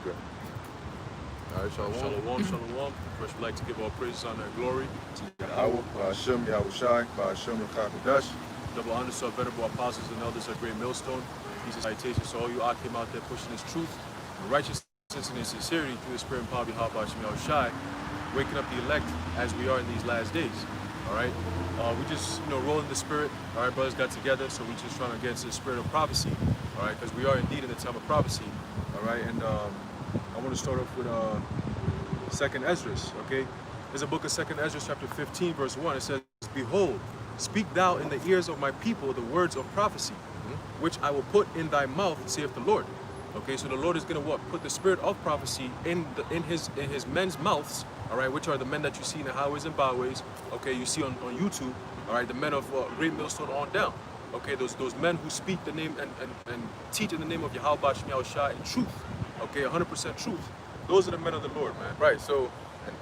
good. All right, shalom. Shalom, shalom. First, we'd like to give all praises, honor, and glory to Yahweh, Ba'ashem, Yahweh Shai, Ba'ashem, Rakakadash. double honor to our venerable apostles and elders of Great Millstone. These are salutations to all you out came out there pushing this truth and righteousness and in sincerity through the spirit and power of Yahweh Yahweh Shai, waking up the elect as we are in these last days. All right, we just rolling the spirit. All right, brothers got together, so we just trying to get into the spirit of prophecy. All right, because we are indeed in the time of prophecy. All right, and I want to start off with 2nd Esdras. Okay, there's a book of 2nd Esdras, chapter 15, verse 1. It says, "Behold, speak thou in the ears of my people the words of prophecy, which I will put in thy mouth, saith the Lord." Okay, so the Lord is gonna what? Put the spirit of prophecy in his men's mouths. All right, which are the men that you see in the highways and byways. Okay, you see on YouTube. All right, the men of Great Millstone on down. Okay, those men who speak the name and teach in the name of Yahweh Yahweh Shai in truth. Okay, 100% truth. Those are the men of the Lord, man. Right, so,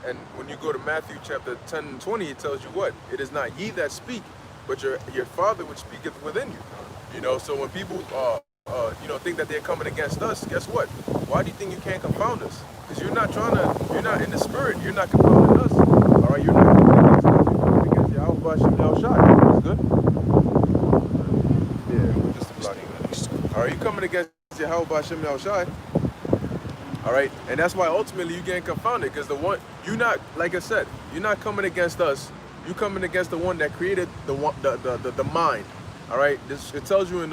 and when you go to Matthew chapter 10 and 20, it tells you what? It is not ye that speak, but your Father which speaketh within you. You know, so when people, think that they're coming against us, guess what? Why do you think you can't confound us? Because you're not in the spirit, you're not confounding us. All right, you're not coming against us, you're coming against Yahweh Yahweh Shai. That's good? Yeah, just a block. All right, you're coming against Yahweh Yahweh Shai. All right, and that's why ultimately you getting confounded, because you're not, like I said, you're not coming against us. You're coming against the one that created the mind. All right, it tells you in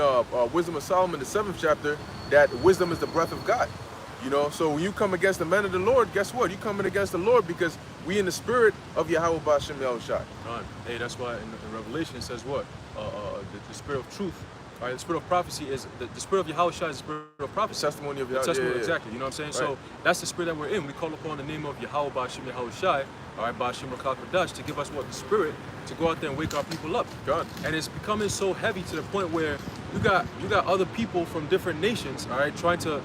Wisdom of Solomon, the 7th chapter, that wisdom is the breath of God. You know, so when you come against the men of the Lord, guess what? You're coming against the Lord because we in the spirit of Yahweh Ba'ashem Yahweh Shai. Hey, that's why in Revelation it says what? The spirit of truth. All right, the spirit of prophecy is the spirit of Yahweh Shai is the spirit of prophecy. Testimony of Yahweh. Testimony, exactly. You know what I'm saying? Right. So that's the spirit that we're in. We call upon the name of Yahweh Ba'ashem Yahweh Shai, all right, Ba'ashem Rakakadash, to give us what? The spirit to go out there and wake our people up. God. And it's becoming so heavy to the point where you got other people from different nations, all right, trying to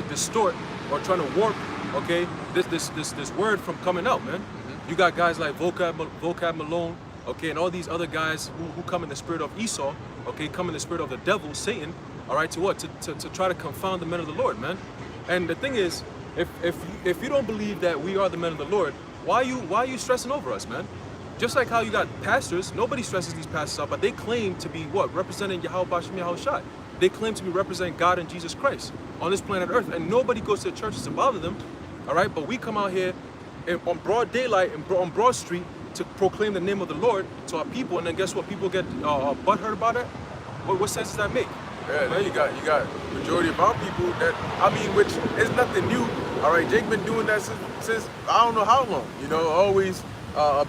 distort or trying to warp, okay, this word from coming out, man. You got guys like Vocab Malone, okay, and all these other guys who come in the spirit of Esau, okay, come in the spirit of the devil, Satan, all right, to what? To try to confound the men of the Lord, man. And the thing is, if you don't believe that we are the men of the Lord, why are you stressing over us, man? Just like how you got pastors, nobody stresses these pastors out, but they claim to be what? Representing Yahweh Ba'ashem Yahweh Shai. They claim to be representing God and Jesus Christ on this planet Earth, and nobody goes to the churches to bother them, all right? But we come out here on broad daylight and on Broad Street to proclaim the name of the Lord to our people, and then guess what? People get butthurt about it. What sense does that make? Yeah, then you got majority of our people that, which is nothing new. All right, Jake been doing that since I don't know how long. You know, always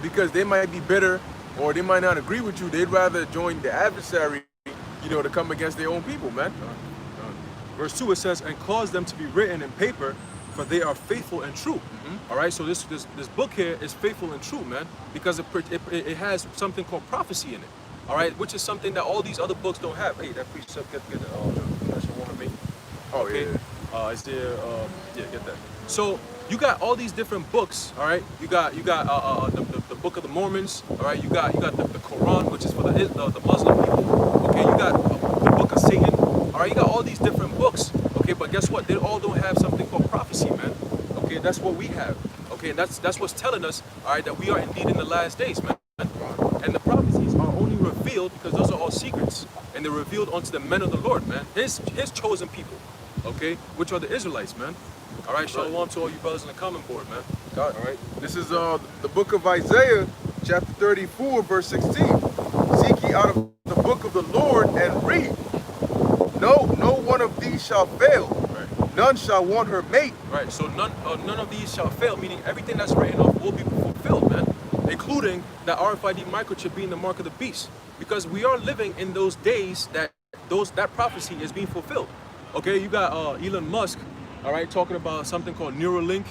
because they might be bitter or they might not agree with you. They'd rather join the adversary, to come against their own people, man. Verse 2, it says, "And cause them to be written in paper, for they are faithful and true." All right, so this book here is faithful and true, man, because it has something called prophecy in it. All right, which is something that all these other books don't have. Hey, that precept, get the one of me. Oh, okay. Yeah. Is there? Yeah, get that. So you got all these different books. All right, you got the Book of the Mormons. All right, you got the Quran, which is for the Muslim people. Okay, you got the Book of Satan. All right, you got all these different books. Okay, but guess what? They all don't have something called prophecy, man. Okay, that's what we have. Okay, and that's what's telling us, all right, that we are indeed in the last days, man. And the prophecies are only revealed because those are all secrets, and they're revealed unto the men of the Lord, man. His chosen people, okay, which are the Israelites, man. All right, shalom to all you brothers in the common board, man. God. All right, this is the book of Isaiah, chapter 34, verse 16. "Seek ye out of the book of the Lord and read. No one of these shall fail. Right. None shall want her mate." Right. So none of these shall fail, meaning everything that's written off will be fulfilled, man, including the RFID microchip being the mark of the beast, because we are living in those days that prophecy is being fulfilled. Okay, you got Elon Musk, all right, talking about something called Neuralink.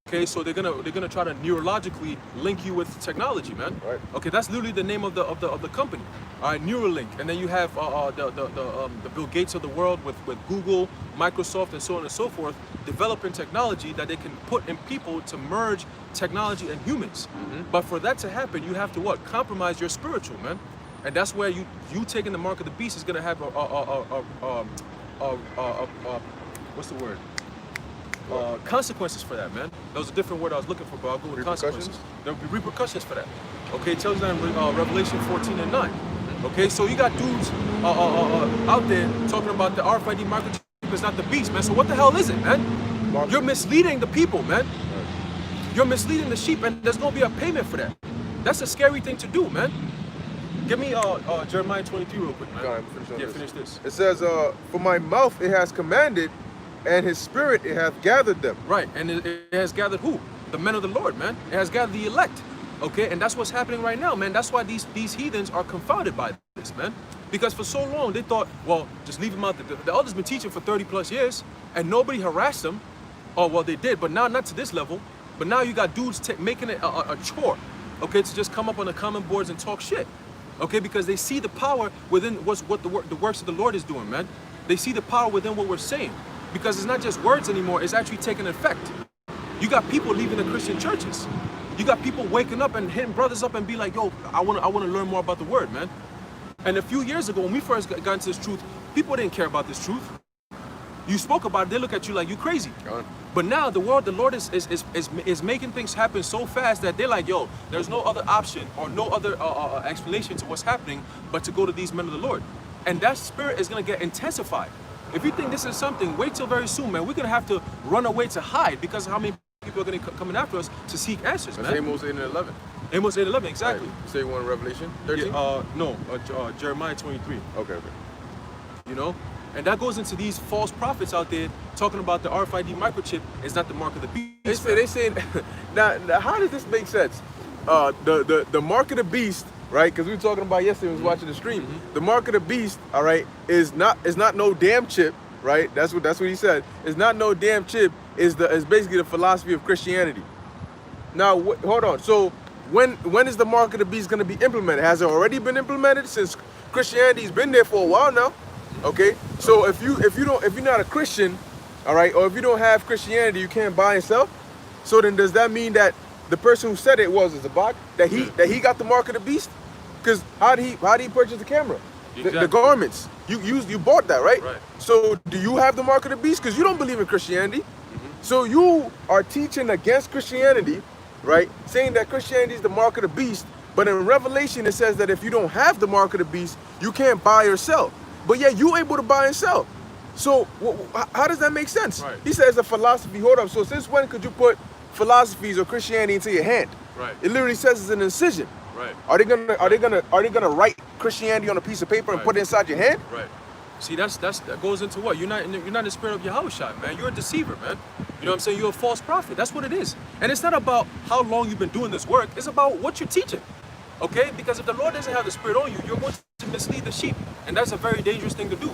Okay, so they're gonna try to neurologically link you with technology, man. Right. Okay, that's literally the name of the company. All right, Neuralink, and then you have the Bill Gates of the world with Google, Microsoft, and so on and so forth, developing technology that they can put in people to merge technology and humans. But for that to happen, you have to what? Compromise your spiritual, man. And that's where you taking the mark of the beast is gonna have what's the word? consequences for that, man. That was a different word I was looking for, but I'll go with consequences. There will be repercussions for that. Okay, it tells that in Revelation 14 and 9. Okay, so you got dudes out there talking about the RFID microchip is not the beast, man. So what the hell is it, man? You're misleading the people, man. You're misleading the sheep, and there's gonna be a payment for that. That's a scary thing to do, man. Give me Jeremiah 23 real quick, man. Go ahead, finish this. It says, for my mouth it has commanded, and his spirit it hath gathered them. Right, and it has gathered who? The men of the Lord, man. It has gathered the elect. Okay, and that's what's happening right now, man. That's why these heathens are confounded by this, man. Because for so long they thought, well, just leave them out. The elders been teaching for 30 plus years, and nobody harassed them. Oh, well, they did, but now not to this level. But now you got dudes making it a chore, okay, to just come up on the common boards and talk shit, okay, because they see the power within what the works of the Lord is doing, man. They see the power within what we're saying, because it's not just words anymore. It's actually taking effect. You got people leaving the Christian churches. You got people waking up and hitting brothers up and be like, yo, I want to learn more about the word, man. And a few years ago, when we first got into this truth, people didn't care about this truth. You spoke about it, they look at you like you crazy. But now the Lord is making things happen so fast that they're like, yo, there's no other option or no other explanation to what's happening but to go to these men of the Lord. And that spirit is gonna get intensified. If you think this is something, wait till very soon, man. We're gonna have to run away to hide because of how many people are gonna come in after us to seek answers, man. Amos 8 and 11. Amos 8 and 11, exactly. Right. You say one Revelation 13? Yeah, no, Jeremiah 23. Okay. You know? And that goes into these false prophets out there talking about the RFID microchip is not the mark of the beast. They say now how does this make sense? The mark of the beast, right? Because we were talking about yesterday, when we was watching the stream. The mark of the beast, all right, is not no damn chip, right? That's what he said. It's not no damn chip. Is basically the philosophy of Christianity. Now hold on. So when is the mark of the beast going to be implemented? Has it already been implemented? Since Christianity's been there for a while now. Okay, so if you're not a Christian, all right, or if you don't have Christianity, you can't buy and sell. So then does that mean that the person who said it was a bot, that he got the mark of the beast? Because how did he purchase the camera, the garments? You bought that, right? Right. So do you have the mark of the beast? Because you don't believe in Christianity. So you are teaching against Christianity, right? Saying that Christianity is the mark of the beast. But in Revelation it says that if you don't have the mark of the beast, you can't buy or sell. But yet you're able to buy and sell. So how does that make sense? Right. He says a philosophy. Hold up. So since when could you put philosophies or Christianity into your hand? Right. It literally says it's an incision. Right. Are they gonna write Christianity on a piece of paper and put it inside your hand? Right. See, that goes into what? You're not in the spirit of Yahushua, man. You're a deceiver, man. You know what I'm saying? You're a false prophet. That's what it is. And it's not about how long you've been doing this work. It's about what you're teaching. Okay? Because if the Lord doesn't have the spirit on you, you're going to mislead the sheep. And that's a very dangerous thing to do.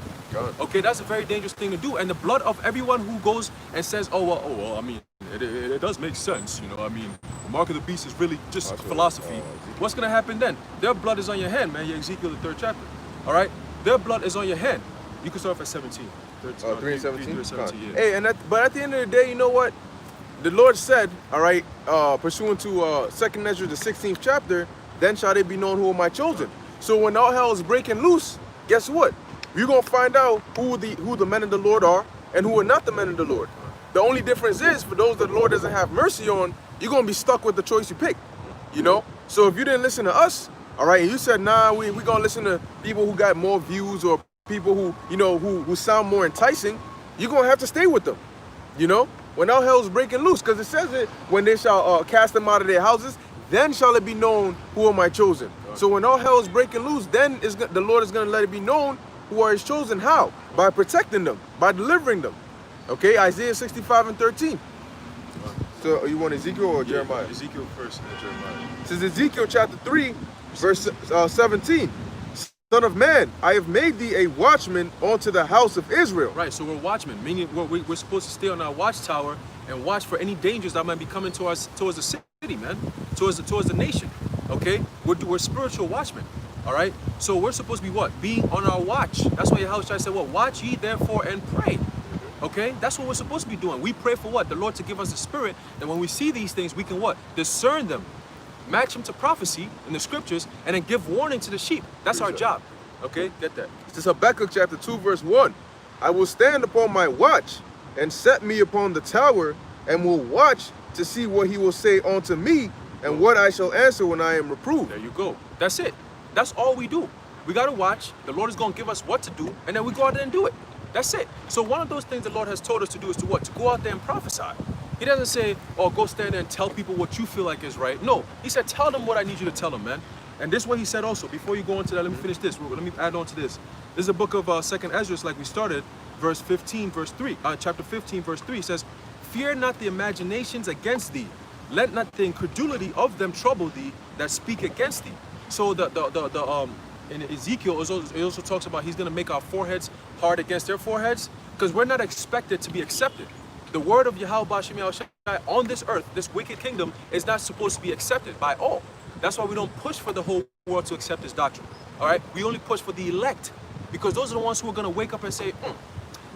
Okay, that's a very dangerous thing to do. And the blood of everyone who goes and says, oh well, I mean, it does make sense, you know. I mean, the mark of the beast is really just philosophy. What's gonna happen then? Their blood is on your hand, man. Ezekiel the 3rd chapter. All right, their blood is on your hand. You can start off at 17. 3 and 17. 17, yeah. Hey, but at the end of the day, you know what? The Lord said, all right, pursuant to 2nd Ezra, the 16th chapter, then shall they be known who are my chosen. So when all hell is breaking loose, guess what? You're gonna find out who the men of the Lord are and who are not the men of the Lord. The only difference is for those that the Lord doesn't have mercy on, you're gonna be stuck with the choice you pick. You know? So if you didn't listen to us, all right, and you said, nah, we gonna listen to people who got more views or people who, you know, who sound more enticing, you're gonna have to stay with them. You know? When all hell's breaking loose, because it says it, when they shall cast them out of their houses, then shall it be known who are my chosen. So when all hell is breaking loose, then the Lord is going to let it be known who are his chosen. How? By protecting them, by delivering them. Okay, Isaiah 65 and 13. So you want Ezekiel or Jeremiah? Ezekiel first and then Jeremiah. It says Ezekiel chapter 3, verse 17. Son of man, I have made thee a watchman unto the house of Israel. Right, so we're watchmen, meaning we're supposed to stay on our watchtower and watch for any dangers that might be coming towards the city, man, towards the nation. Okay, we're spiritual watchmen. All right, so we're supposed to be what? Being on our watch. That's why Yahushua said, "What? Watch ye therefore and pray." Okay, that's what we're supposed to be doing. We pray for what? The Lord to give us the Spirit, that when we see these things, we can what? Discern them, match them to prophecy in the scriptures, and then give warning to the sheep. That's our job. Okay, get that. This is Habakkuk chapter 2, verse 1. I will stand upon my watch and set me upon the tower, and will watch to see what he will say unto me, and what I shall answer when I am reproved. There you go. That's it. That's all we do. We got to watch. The Lord is going to give us what to do, and then we go out there and do it. That's it. So one of those things the Lord has told us to do is to what? To go out there and prophesy. He doesn't say, oh, go stand there and tell people what you feel like is right. No. He said, tell them what I need you to tell them, man. And this is what he said also. Before you go into that, let me finish this. Let me add on to this. This is a book of 2nd Ezra, like we started, verse 15, verse 3. Chapter 15, verse 3 says, fear not the imaginations against thee. Let not the incredulity of them trouble thee that speak against thee. So in Ezekiel, it also talks about he's going to make our foreheads hard against their foreheads, because we're not expected to be accepted. The word of Yahweh B'Shem Yahushai on this earth, this wicked kingdom, is not supposed to be accepted by all. That's why we don't push for the whole world to accept this doctrine. All right? We only push for the elect, because those are the ones who are going to wake up and say,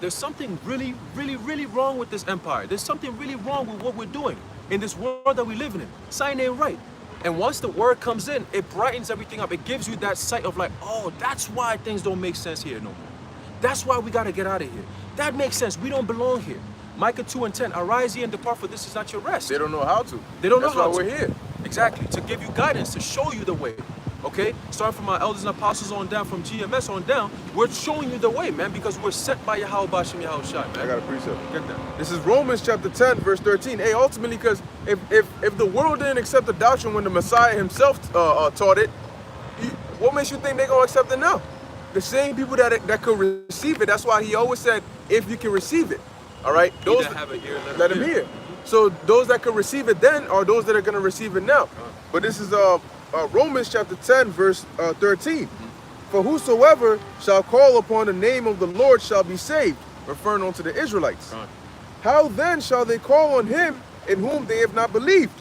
there's something really, really, really wrong with this empire. There's something really wrong with what we're doing in this world that we live in. Something ain't right. And once the word comes in, it brightens everything up. It gives you that sight of like, oh, that's why things don't make sense here no more. That's why we got to get out of here. That makes sense. We don't belong here. Micah 2:10, arise ye and depart, for this is not your rest. They don't know how to. They don't know how to. That's why we're here. Exactly. To give you guidance, to show you the way. Okay? Starting from our elders and apostles on down, from GMS on down, we're showing you the way, man, because we're sent by Yahweh B'Shem Yahushai, man. I got a precept. Get that. This is Romans chapter 10, verse 13. Hey, ultimately, because if the world didn't accept the doctrine when the Messiah himself taught it, what makes you think they're going to accept it now? The same people that could receive it. That's why he always said, if you can receive it. All right? Those that have an ear, let him hear. So those that could receive it then are those that are going to receive it now. But this is Romans chapter 10, verse 13. For whosoever shall call upon the name of the Lord shall be saved, referring unto the Israelites. How then shall they call on him in whom they have not believed?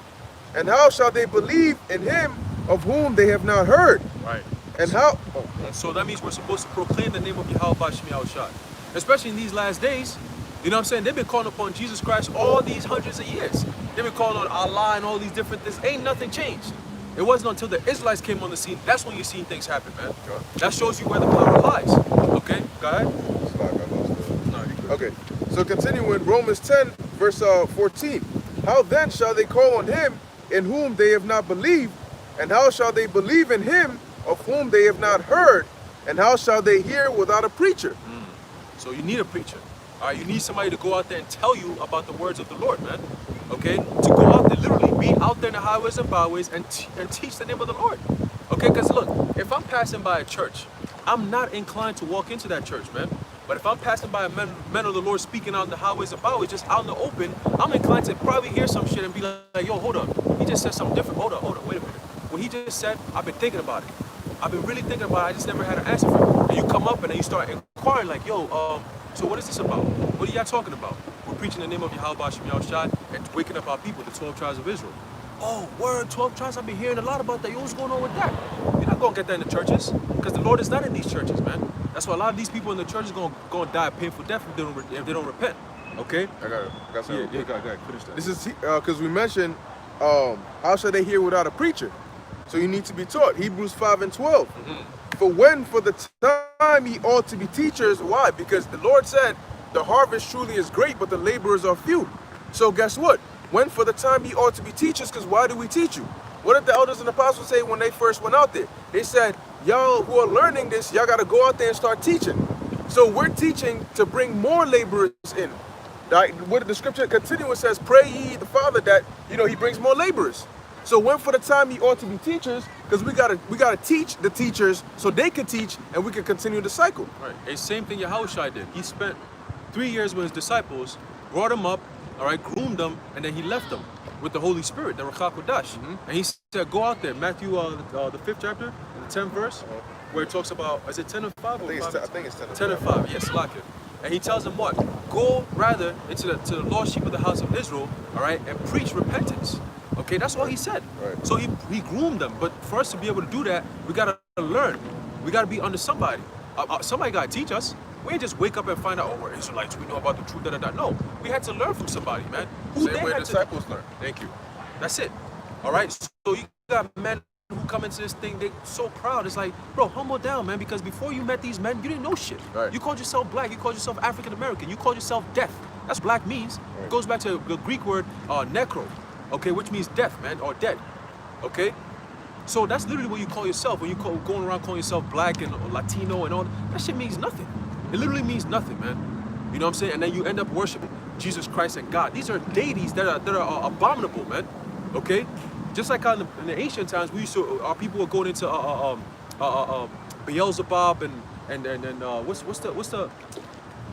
And how shall they believe in him of whom they have not heard? Right. And how? So that means we're supposed to proclaim the name of Yahweh B'Shem Yahushai. Especially in these last days. You know what I'm saying? They've been calling upon Jesus Christ all these hundreds of years. They've been calling on Allah and all these different things. Ain't nothing changed. It wasn't until the Israelites came on the scene, that's when you're seeing things happen, man. That shows you where the power lies. Okay, go ahead. Okay, so continuing, Romans 10, verse 14. How then shall they call on him in whom they have not believed? And how shall they believe in him of whom they have not heard? And how shall they hear without a preacher? So you need a preacher. All right, you need somebody to go out there and tell you about the words of the Lord, man. Okay, to go out there, literally be out there in the highways and byways and teach the name of the Lord. Okay, because look, if I'm passing by a church, I'm not inclined to walk into that church, man. But if I'm passing by a man of the Lord speaking out in the highways and byways, just out in the open, I'm inclined to probably hear some shit and be like, yo, hold up. He just said something different. Hold up, wait a minute. What he just said, I've been thinking about it. I've been really thinking about it. I just never had an answer for it. And you come up and then you start inquiring like, yo, so what is this about? What are y'all talking about? We're preaching the name of Yahweh B'Shem Yahushai and waking up our people, the 12 tribes of Israel. Oh, word, 12 tribes, I've been hearing a lot about that. Yo, what's going on with that? You're not going to get that in the churches because the Lord is not in these churches, man. That's why a lot of these people in the churches going to die a painful death if they don't repent. Okay? I got something. Yeah, go ahead, finish that. This is because we mentioned, how shall they hear without a preacher? So you need to be taught. Hebrews 5 and 12. For when for the time ye ought to be teachers, why? Because the Lord said, the harvest truly is great, but the laborers are few. So guess what? When for the time ye ought to be teachers, because why do we teach you? What did the elders and apostles say when they first went out there? They said, y'all who are learning this, y'all got to go out there and start teaching. So we're teaching to bring more laborers in. Right? What the scripture continues says, pray ye the Father that, he brings more laborers. So when for the time ye ought to be teachers, because we gotta teach the teachers so they can teach and we can continue the cycle. Right. The same thing Yahushua did. He spent 3 years with his disciples, brought them up, all right, groomed them, and then he left them with the Holy Spirit, the Ruach HaKodesh. And he said, go out there. Matthew, the 5th chapter, the 10th verse, where it talks about, is it 10 and 5? I think it's 10 and 5. 10 and 5, yes, like it. And he tells them what? Go rather into the lost sheep of the house of Israel, all right, and preach repentance. Okay, that's all he said. Right. So he groomed them. But for us to be able to do that, we got to learn. We got to be under somebody. Somebody got to teach us. We ain't just wake up and find out, oh, we're Israelites, we know about the truth, da-da-da. No, we had to learn from somebody, man. Same way disciples learn. Thank you. That's it. All right? So you got men who come into this thing, they're so proud. It's like, bro, humble down, man, because before you met these men, you didn't know shit. Right. You called yourself black. You called yourself African American. You called yourself deaf. That's what black means. It goes back to the Greek word necro, okay, which means death, man, or dead, okay? So that's literally what you call yourself when you going around calling yourself black and Latino and all that shit means nothing. It literally means nothing, man. You know what I'm saying? And then you end up worshiping Jesus Christ and God. These are deities that are abominable, man. Okay? Just like in the ancient times, our people were going into Beelzebub and what's the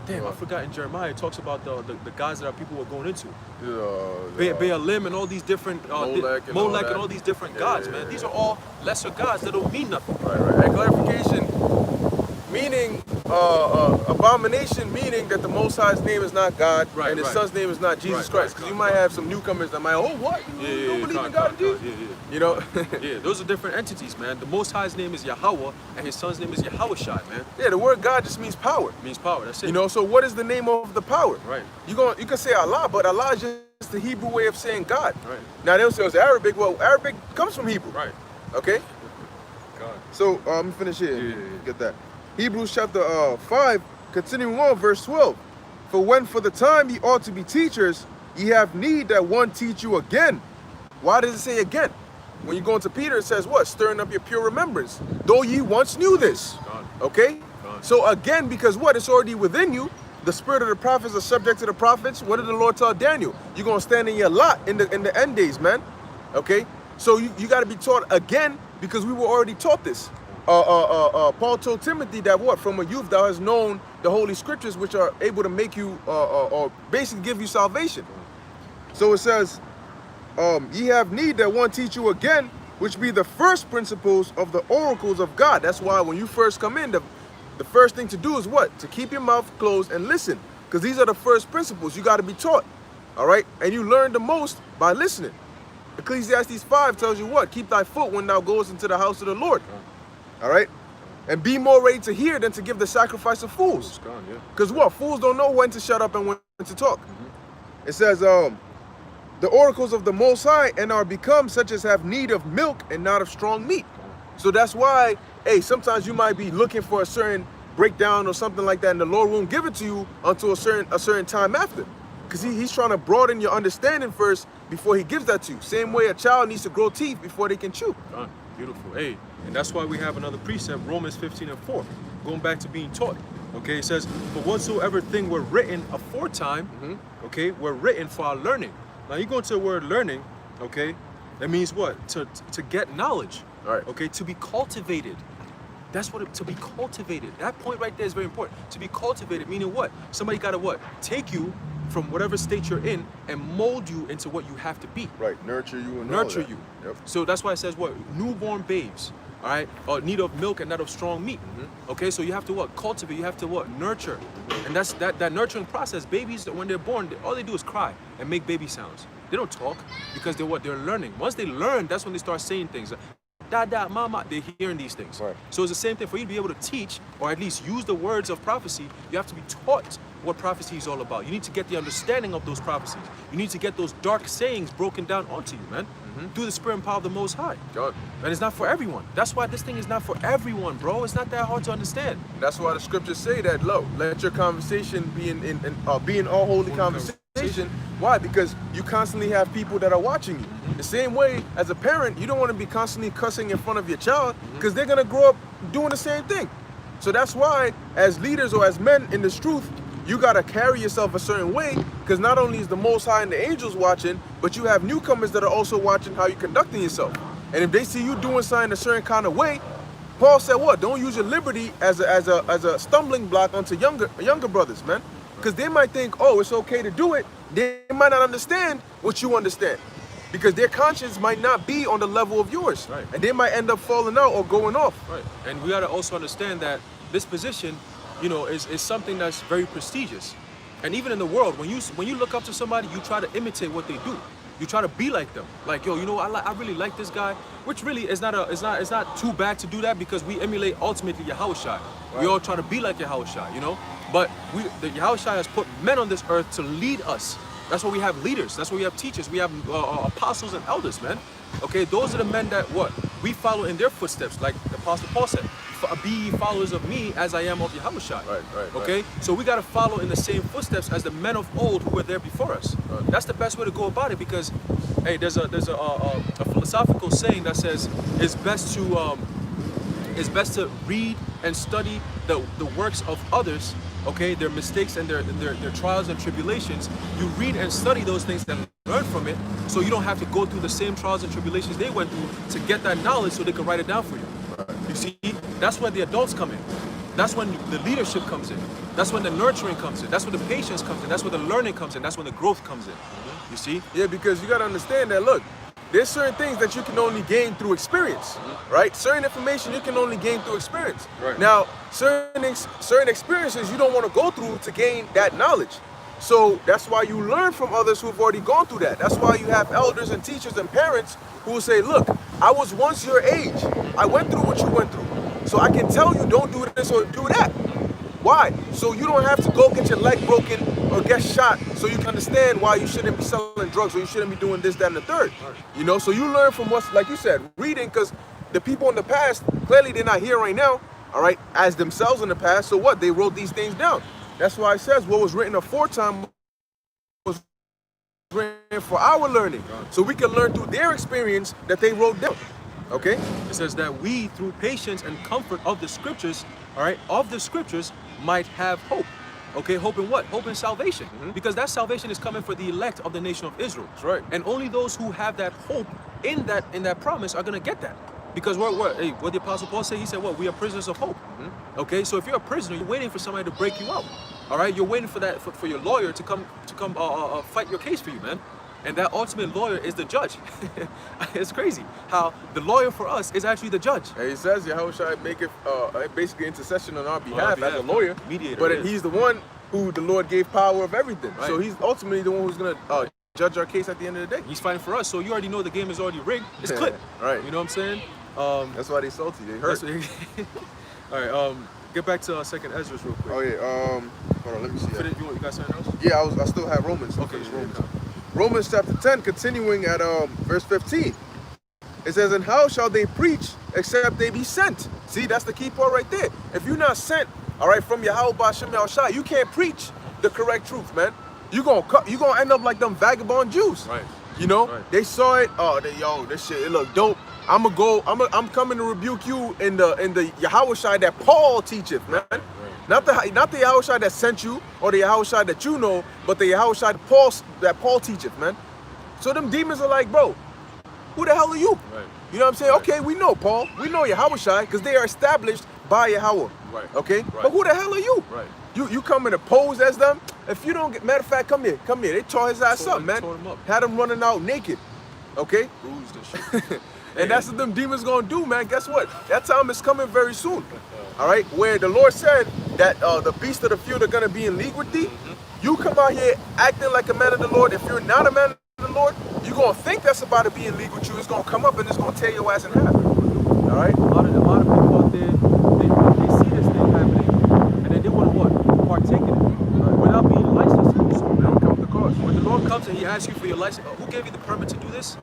damn, I forgot in Jeremiah it talks about the guys that our people were going into. Baalim and all these different Molech and all these different gods, man. These are all lesser gods that don't mean nothing. Right. And clarification, meaning abomination, meaning that the Most High's name is not God and His Son's name is not Jesus Christ. Because you might have some newcomers that might, oh, what? You don't believe in God and Jesus? You know? Yeah, those are different entities, man. The Most High's name is Yahweh and His Son's name is Yahushai, man. Yeah, the word God just means power. It means power, that's it. You know, so what is the name of the power? Right. You can say Allah, but Allah is just the Hebrew way of saying God. Right. Now they'll say it's Arabic. Well, Arabic comes from Hebrew. Right. Okay? God. So let me finish here. Yeah. Get that. Hebrews chapter 5, continuing on, verse 12. For when for the time ye ought to be teachers, ye have need that one teach you again. Why does it say again? When you go into Peter, it says what? Stirring up your pure remembrance. Though ye once knew this. God. Okay? God. So again, because what? It's already within you. The spirit of the prophets are subject to the prophets. What did the Lord tell Daniel? You're going to stand in your lot in the end days, man. Okay? So you got to be taught again because we were already taught this. Paul told Timothy that what? From a youth thou hast known the holy scriptures which are able to make you, or basically give you salvation. So it says, ye have need that one teach you again, which be the first principles of the oracles of God. That's why when you first come in, the first thing to do is what? To keep your mouth closed and listen. Because these are the first principles. You got to be taught. All right? And you learn the most by listening. Ecclesiastes 5 tells you what? Keep thy foot when thou goest into the house of the Lord. All right? And be more ready to hear than to give the sacrifice of fools. Because what? Fools don't know when to shut up and when to talk. It says, the oracles of the Most High and are become such as have need of milk and not of strong meat. So that's why, hey, sometimes you might be looking for a certain breakdown or something like that, and the Lord won't give it to you until a certain time after. Because he's trying to broaden your understanding first before he gives that to you. Same way a child needs to grow teeth before they can chew. Beautiful. Hey, and that's why we have another precept, Romans 15:4, going back to being taught. Okay, it says, for whatsoever thing were written aforetime, okay, were written for our learning. Now you go into the word learning, okay, that means what? To get knowledge. All right. Okay, to be cultivated. That's what to be cultivated. That point right there is very important. To be cultivated, meaning what? Somebody gotta what? Take you from whatever state you're in and mold you into what you have to be. Right, nurture you and nurture all that. you. Yep. So that's why it says what? Newborn babes, all right, need of milk and not of strong meat. Okay, so you have to what? Cultivate. You have to what? Nurture. And that's that nurturing process. Babies, when they're born, all they do is cry and make baby sounds. They don't talk because they're what? They're learning. Once they learn, that's when they start saying things. Da, mama, they're hearing these things. Right. So it's the same thing for you to be able to teach or at least use the words of prophecy. You have to be taught what prophecy is all about. You need to get the understanding of those prophecies. You need to get those dark sayings broken down onto you, man. Through the spirit and power of the Most High. God. And it's not for everyone. That's why this thing is not for everyone, bro. It's not that hard to understand. That's why the scriptures say that, let your conversation be in all holy conversation. Why? Because you constantly have people that are watching you. The same way as a parent, you don't want to be constantly cussing in front of your child because they're going to grow up doing the same thing. So that's why as leaders or as men in this truth, you got to carry yourself a certain way because not only is the Most High and the angels watching, but you have newcomers that are also watching how you're conducting yourself. And if they see you doing something a certain kind of way, Paul said what? Don't use your liberty as a stumbling block onto younger brothers, man. Because they might think, oh, it's okay to do it. They might not understand what you understand. Because their conscience might not be on the level of yours. Right. And they might end up falling out or going off. Right. And we got to also understand that this position, you know, is something that's very prestigious. And even in the world, when you look up to somebody, you try to imitate what they do. You try to be like them. Like, yo, you know, I really like this guy, which really is it's not too bad to do that because we emulate ultimately Yahushua. Right. We all try to be like Yahushua, you know? But the Yahushua has put men on this earth to lead us. That's why we have leaders. That's why we have teachers. We have apostles and elders, man. Okay, those are the men that what? We follow in their footsteps. Like the Apostle Paul said, be ye followers of me as I am of Yahushua. Right. Okay? So we got to follow in the same footsteps as the men of old who were there before us. Right. That's the best way to go about it, because, hey, there's a philosophical saying that says it's best to read and study the works of others, okay, their mistakes and their trials and tribulations. You read and study those things and learn from it, so you don't have to go through the same trials and tribulations they went through to get that knowledge so they can write it down for you. You see, that's where the adults come in. That's when the leadership comes in. That's when the nurturing comes in. That's when the patience comes in. That's when the learning comes in. That's when the growth comes in. You see? Yeah, because you got to understand that, look, there's certain things that you can only gain through experience, right? Certain information you can only gain through experience. Right. Now, certain experiences you don't want to go through to gain that knowledge. So that's why you learn from others who've already gone through that. That's why you have elders and teachers and parents who will say, look, I was once your age. I went through what you went through. So I can tell you don't do this or do that. Why? So you don't have to go get your leg broken or get shot, so you can understand why you shouldn't be selling drugs or you shouldn't be doing this, that, and the third. You know, so you learn from what's, like you said, reading, because the people in the past, clearly they're not here right now, all right, as themselves in the past. So what? They wrote these things down. That's why it says what was written aforetime was written for our learning. So we can learn through their experience that they wrote down. Okay? It says that we, through patience and comfort of the scriptures, all right, of the scriptures, might have hope. Okay, hope in what? Hope in salvation. Because that salvation is coming for the elect of the nation of Israel. That's right. And only those who have that hope in that promise are going to get that. Because what the Apostle Paul said, he said, what? We are prisoners of hope. Okay, so if you're a prisoner, you're waiting for somebody to break you out. All right, you're waiting for that for your lawyer to come fight your case for you, man. And that ultimate lawyer is the judge. It's crazy how the lawyer for us is actually the judge. And he says, Yahushua make it basically intercession on our behalf as a lawyer. Mediator. But he's the one who the Lord gave power of everything. Right. So he's ultimately the one who's going to judge our case at the end of the day. He's fighting for us, so you already know the game is already rigged. It's clipped. Right. You know what I'm saying? That's why they salty. They hurt. All right. Get back to Second Ezra real quick. Oh yeah. Hold on. Let me see. You got something else? Yeah, I still have Romans. Okay. Romans chapter 10, continuing at verse 15. It says, and how shall they preach except they be sent? See, that's the key part right there. If you're not sent, all right, from Yahweh B'Shem Yahushua, you can't preach the correct truth, man. You're gonna end up like them vagabond Jews. Right. You know, Right. They saw it. Oh, this shit, it look dope. I'm coming to rebuke you in the Yahushua that Paul teacheth, man. Right. Not the Yahushua that sent you or the Yahushua that you know, but the Yahushua that Paul teacheth, man. So them demons are like, bro, who the hell are you? Right. You know what I'm saying? Right. Okay, we know Paul, we know Yahushua, because they are established by Yahweh. Right. Okay? Right. But who the hell are you? Right. You come and pose as them. If you don't get, matter of fact, come here. They tore his ass up, man. Tore him up. Had him running out naked. Okay? Bruised and shit. And that's what them demons gonna do, man. Guess what? That time is coming very soon. All right, where the Lord said that the beasts of the field are gonna be in league with thee. You come out here acting like a man of the Lord. If you're not a man of the Lord, you're gonna think that's about to be in league with you. It's gonna come up and it's gonna tear your ass in half. All right. A lot of people out there, they see this thing happening, and then they want to what? Partake in it without being licensed to do so. That'll come to cause. When the Lord comes and He asks you for your license, who gave you the permit to do this?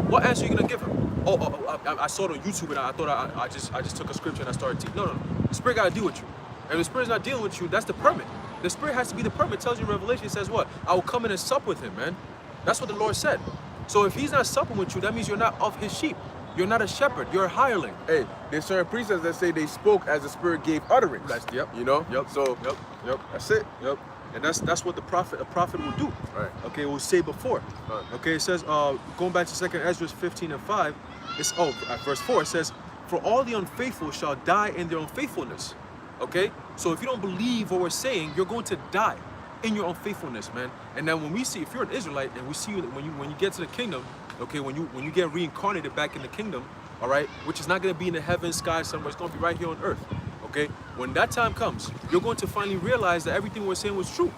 What answer are you gonna give Him? I saw it on YouTube and I thought I just took a scripture and I started teaching. No. The Spirit gotta deal with you. And if the Spirit's not dealing with you, that's the permit. The Spirit has to be the permit. It tells you in Revelation, it says what? I will come in and sup with Him, man. That's what the Lord said. So if He's not supping with you, that means you're not of His sheep. You're not a shepherd. You're a hireling. Hey, there's certain precepts that say they spoke as the Spirit gave utterance. Yep. You know. Yep. So. Yep. That's it. Yep. And that's what a prophet will do. Right. Okay, it will say before. Right. Okay, it says, going back to 2 Ezra 15 and 5, at verse 4, it says, for all the unfaithful shall die in their unfaithfulness. Okay? So if you don't believe what we're saying, you're going to die in your unfaithfulness, man. And then when we see, if you're an Israelite and we see you when you get to the kingdom, okay, when you get reincarnated back in the kingdom, all right, which is not going to be in the heaven, sky, somewhere, it's going to be right here on earth. Okay, when that time comes, you're going to finally realize that everything we're saying was true.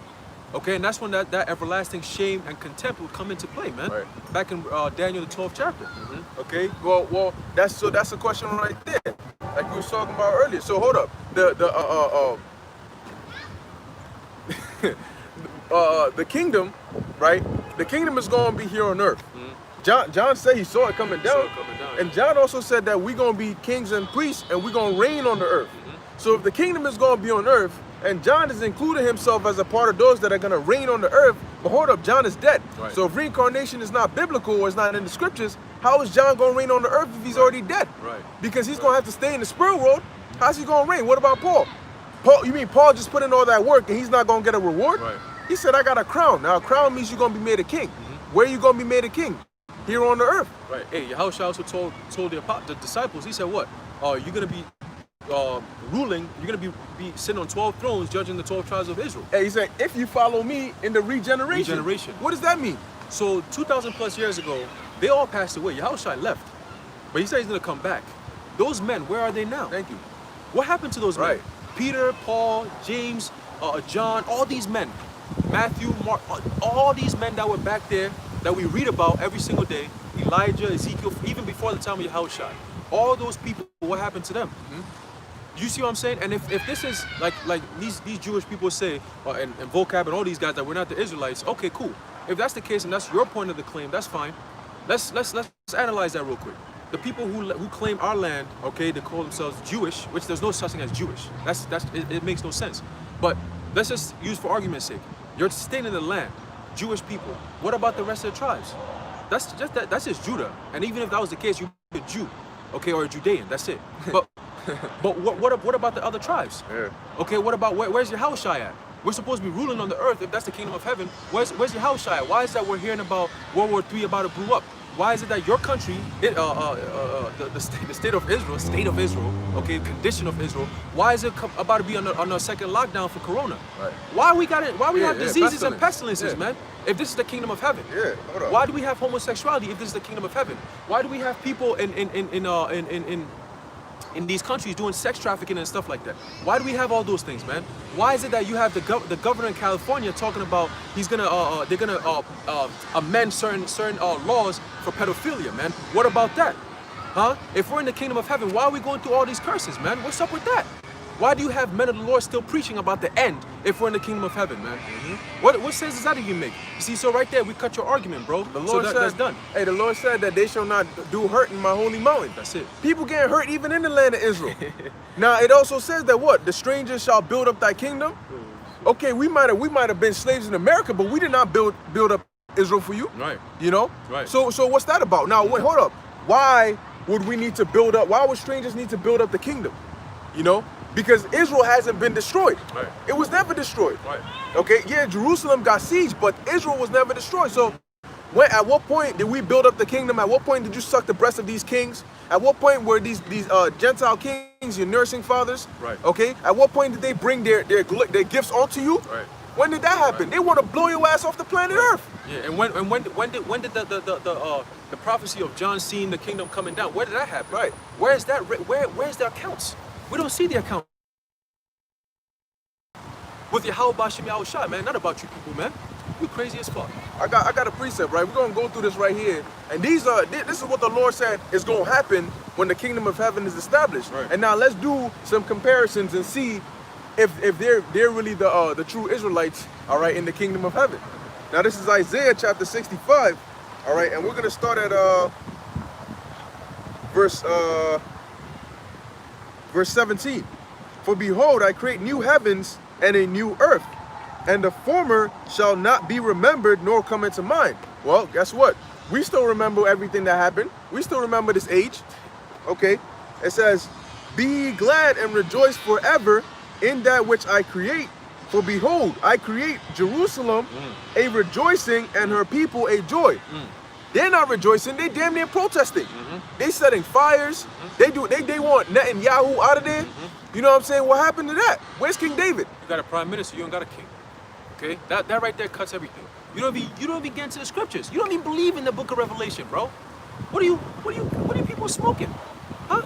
Okay, and that's when that everlasting shame and contempt will come into play, man. Right. Back in Daniel the 12th chapter. Okay. Well, that's a question right there, like we was talking about earlier. So hold up, the kingdom, right? The kingdom is going to be here on earth. John said he saw it coming down. Yeah. And John also said that we're going to be kings and priests and we're going to reign on the earth. So if the kingdom is going to be on earth, and John is including himself as a part of those that are going to reign on the earth, but hold up, John is dead. Right. So if reincarnation is not biblical or it's not in the scriptures, how is John going to reign on the earth if he's already dead? Right. Because he's going to have to stay in the spirit world. How's he going to reign? What about Paul? You mean Paul just put in all that work and he's not going to get a reward? Right. He said, I got a crown. Now, a crown means you're going to be made a king. Where are you going to be made a king? Here on the earth. Right. Hey, Yahushua also told the disciples, he said what? You're going to be ruling, you're going to be sitting on 12 thrones judging the 12 tribes of Israel. Hey, he said, if you follow me in the regeneration. What does that mean? So 2,000 plus years ago, they all passed away. Yahushua left. But he said he's going to come back. Those men, where are they now? Thank you. What happened to those men? Peter, Paul, James, John, all these men. Matthew, Mark, all these men that were back there that we read about every single day. Elijah, Ezekiel, even before the time of Yahushua. All those people, what happened to them? You see what I'm saying? And if this is like these Jewish people say, and vocab and all these guys that we're not the Israelites, okay, cool. If that's the case and that's your point of the claim, that's fine. Let's analyze that real quick. The people who claim our land, okay, they call themselves Jewish, which there's no such thing as Jewish. It makes no sense. But let's just use for argument's sake. You're staying in the land, Jewish people. What about the rest of the tribes? That's just Judah. And even if that was the case, you're a Jew, okay, or a Judean. That's it. But what about the other tribes? Yeah. Okay, what about where's your Yahushua at? We're supposed to be ruling on the earth if that's the kingdom of heaven. Where's your Yahushua at? Why is that we're hearing about World War III about to blow up? Why is it that your country, the state of Israel, okay, condition of Israel, why is it about to be on a second lockdown for Corona? Right. Why we have diseases and pestilence. pestilences, man? If this is the kingdom of heaven, hold on. why do we have homosexuality if this is the kingdom of heaven? Why do we have people in these countries doing sex trafficking and stuff like that? Why do we have all those things, man? Why is it that you have the governor in California talking about they're gonna amend certain laws for pedophilia, man? What about that? Huh? If we're in the kingdom of heaven, why are we going through all these curses, man? What's up with that? Why do you have men of the Lord still preaching about the end if we're in the kingdom of heaven, man? What sense does that even make? You see, so right there, we cut your argument, bro. The Lord said, that's done. Hey, the Lord said that they shall not do hurt in my holy mountain. That's it. People getting hurt even in the land of Israel. Now, it also says that what? The strangers shall build up thy kingdom. Okay, we might have been slaves in America, but we did not build up Israel for you. Right. You know? Right. So what's that about? Now, wait, hold up. Why would we need to build up? Why would strangers need to build up the kingdom? You know? Because Israel hasn't been destroyed. Right. It was never destroyed. Right. Okay, yeah, Jerusalem got sieged, but Israel was never destroyed. So at what point did we build up the kingdom? At what point did you suck the breast of these kings? At what point were these Gentile kings your nursing fathers? Right. Okay. At what point did they bring their gifts onto you? Right. When did that happen? Right. They want to blow your ass off the planet Earth. Yeah, and when did the prophecy of John seeing the kingdom coming down? Where did that happen? Right. Where's the accounts? We don't see the account. With Yahweh Bashem Yahushua, man, not about you people, man. You crazy as fuck. I got a precept, right? We're gonna go through this right here, and this is what the Lord said is gonna happen when the kingdom of heaven is established. Right. And now let's do some comparisons and see if they're really the true Israelites, all right, in the kingdom of heaven. Now this is Isaiah chapter 65, all right, and we're gonna start at verse 17. For behold, I create new heavens and a new earth, and the former shall not be remembered nor come into mind. Well, guess what? We still remember everything that happened. We still remember this age. Okay, it says, be ye glad and rejoice forever in that which I create. For behold, I create Jerusalem a rejoicing and her people a joy. They're not rejoicing, they damn near protesting. They setting fires. They want Netanyahu out of there. You know what I'm saying? What happened to that? Where's King David? You got a prime minister, you don't got a king. Okay? That right there cuts everything. You don't even get into the scriptures. You don't even believe in the book of Revelation, bro. What are you people smoking? Huh?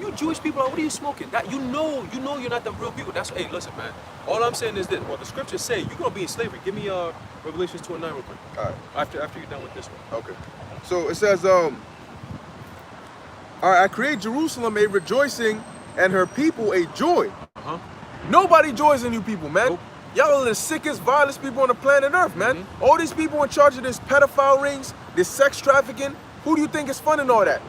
You Jewish people, what are you smoking? That you know you're not the real people. That's hey, listen, man. All I'm saying is this, what the scriptures say, you're gonna be in slavery. Give me Revelation 2:9 real quick. All right. After you're done with this one. Okay. So it says, all right, I create Jerusalem a rejoicing and her people a joy. Nobody joys in you people, man. Nope. Y'all are the sickest, vilest people on the planet Earth, man. All these people in charge of this pedophile rings, this sex trafficking. Who do you think is funding all that?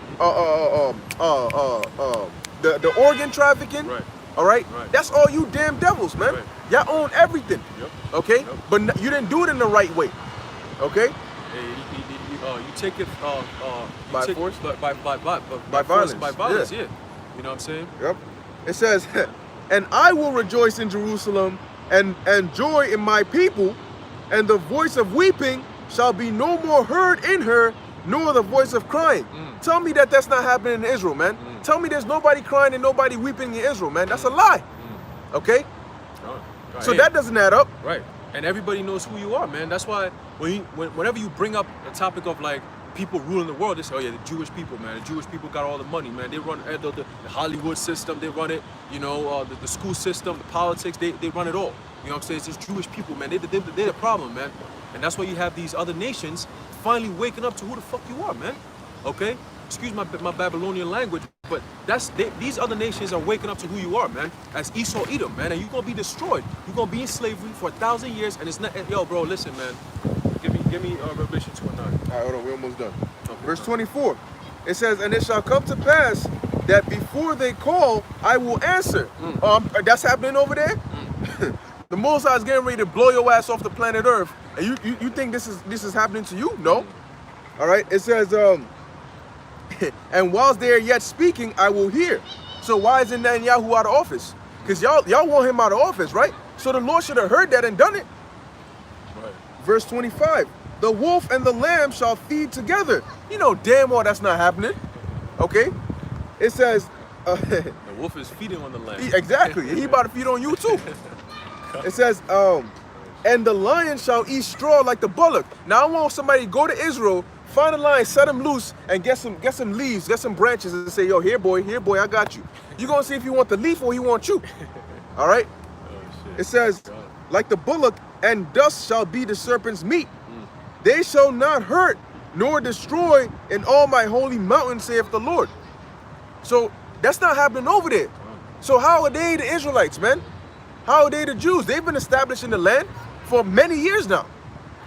The organ trafficking. Right. All right? Right. That's all you damn devils, man. Right. Y'all own everything. Yep. Okay? Yep. But you didn't do it in the right way. Okay? You take it By force? by violence. By violence, Yeah. yeah. You know what I'm saying? Yep. It says, and I will rejoice in Jerusalem and joy in my people, and the voice of weeping shall be no more heard in her, nor the voice of crying. Tell me that that's not happening in Israel, man. Tell me there's nobody crying and nobody weeping in Israel, man. That's a lie. Okay? So that doesn't add up. Right. And everybody knows who you are, man. That's why whenever you bring up the topic of like people ruling the world, they say, oh yeah, the Jewish people, man. The Jewish people got all the money, man. They run the Hollywood system, they run it, you know, the school system, the politics, they run it all. You know what I'm saying? It's just Jewish people, man. They're the problem, man. And that's why you have these other nations finally waking up to who the fuck you are, man. Okay? Excuse my Babylonian language, but these other nations are waking up to who you are, man. As Esau Edom, man, and you're gonna be destroyed. You're gonna be in slavery for 1,000 years, and it's not. Yo, bro, listen, man. Give me Revelation 2:9. All right, hold on, we're almost done. Okay. Verse 24. It says, and it shall come to pass that before they call, I will answer. That's happening over there. The Most High is getting ready to blow your ass off the planet Earth, and you think this is happening to you? No. All right. It says, and whilst they are yet speaking, I will hear. So why isn't Netanyahu out of office? Because y'all want him out of office, right? So the Lord should have heard that and done it. Right. Verse 25. The wolf and the lamb shall feed together. You know damn well that's not happening. Okay? It says... the wolf is feeding on the lamb. Exactly. He about to feed on you too. It says, and the lion shall eat straw like the bullock. Now I want somebody to go to Israel, find a lion, set him loose, and get some leaves, get some branches, and say, yo, here boy, I got you. You're gonna see if he want the leaf or he want you. All right? Oh, shit. It says, like the bullock, and dust shall be the serpent's meat. They shall not hurt nor destroy in all my holy mountain, saith the Lord. So that's not happening over there. So how are they the Israelites, man? How are they the Jews? They've been established in the land for many years now.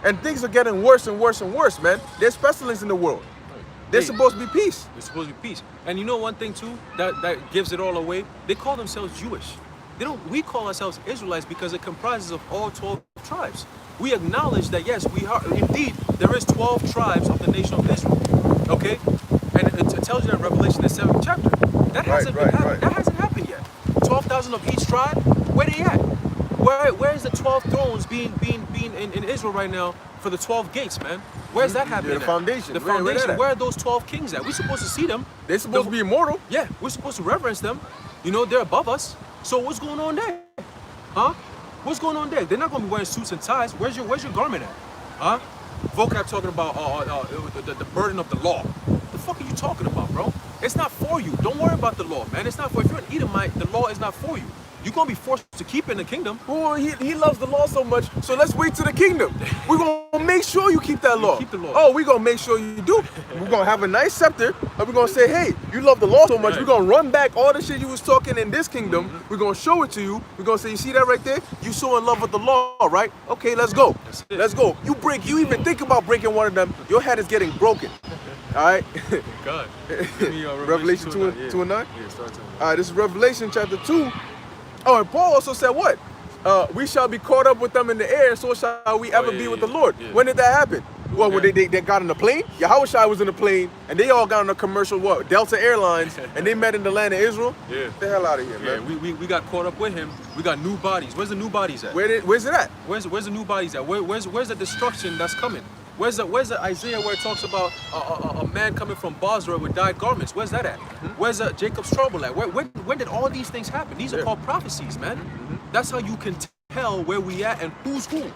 And things are getting worse and worse and worse, man. There's pestilence in the world. There's supposed to be peace. There's supposed to be peace. And you know one thing too, that gives it all away? They call themselves Jewish. We call ourselves Israelites because it comprises of all 12 tribes. We acknowledge that yes, we are indeed, there is 12 tribes of the nation of Israel. Okay? And it tells you that in Revelation, the 7th chapter. That hasn't happened. That hasn't happened yet. 12,000 of each tribe, where they at? Where is the 12 thrones being in Israel right now for the 12 gates, man? Where's that happening? The foundation. The foundation. Where are those 12 kings at? We're supposed to see them. They're supposed to be immortal. Yeah, we're supposed to reverence them. You know, they're above us. So what's going on there? Huh? What's going on there? They're not going to be wearing suits and ties. Where's your garment at? Huh? Vocab talking about the burden of the law. The fuck are you talking about, bro? It's not for you. Don't worry about the law, man. It's not for you. If you're an Edomite, the law is not for you. You're going to be forced to keep it in the kingdom. Oh, he loves the law so much, so let's wait to the kingdom. We're going to make sure you keep that law. Keep the law. Oh, we're going to make sure you do. We're going to have a nice scepter, and we're going to say, hey, you love the law so much, we're going to run back all the shit you was talking in this kingdom. We're going to show it to you. We're going to say, you see that right there? You so in love with the law, right? Okay, let's go. Let's go. You even think about breaking one of them, your head is getting broken. All right? God. Give me, Revelation 2 and 9? Yeah, start telling me. All right, this is Revelation chapter 2. Oh, and Paul also said what? We shall be caught up with them in the air, so shall we ever be with the Lord. Yeah. When did that happen? Well, when they got on a plane? Yahushua was in a plane, and they all got on a commercial, Delta Airlines, and they met in the land of Israel? Yeah. Get the hell out of here, man. Yeah, we got caught up with him. We got new bodies. Where's the new bodies at? Where's it at? Where's the new bodies at? Where's the destruction that's coming? Where's the Isaiah where it talks about a man coming from Basra with dyed garments? Where's that at? Where's Jacob's trouble at? When did all these things happen? These are called prophecies, man. That's how you can tell where we at and who's who.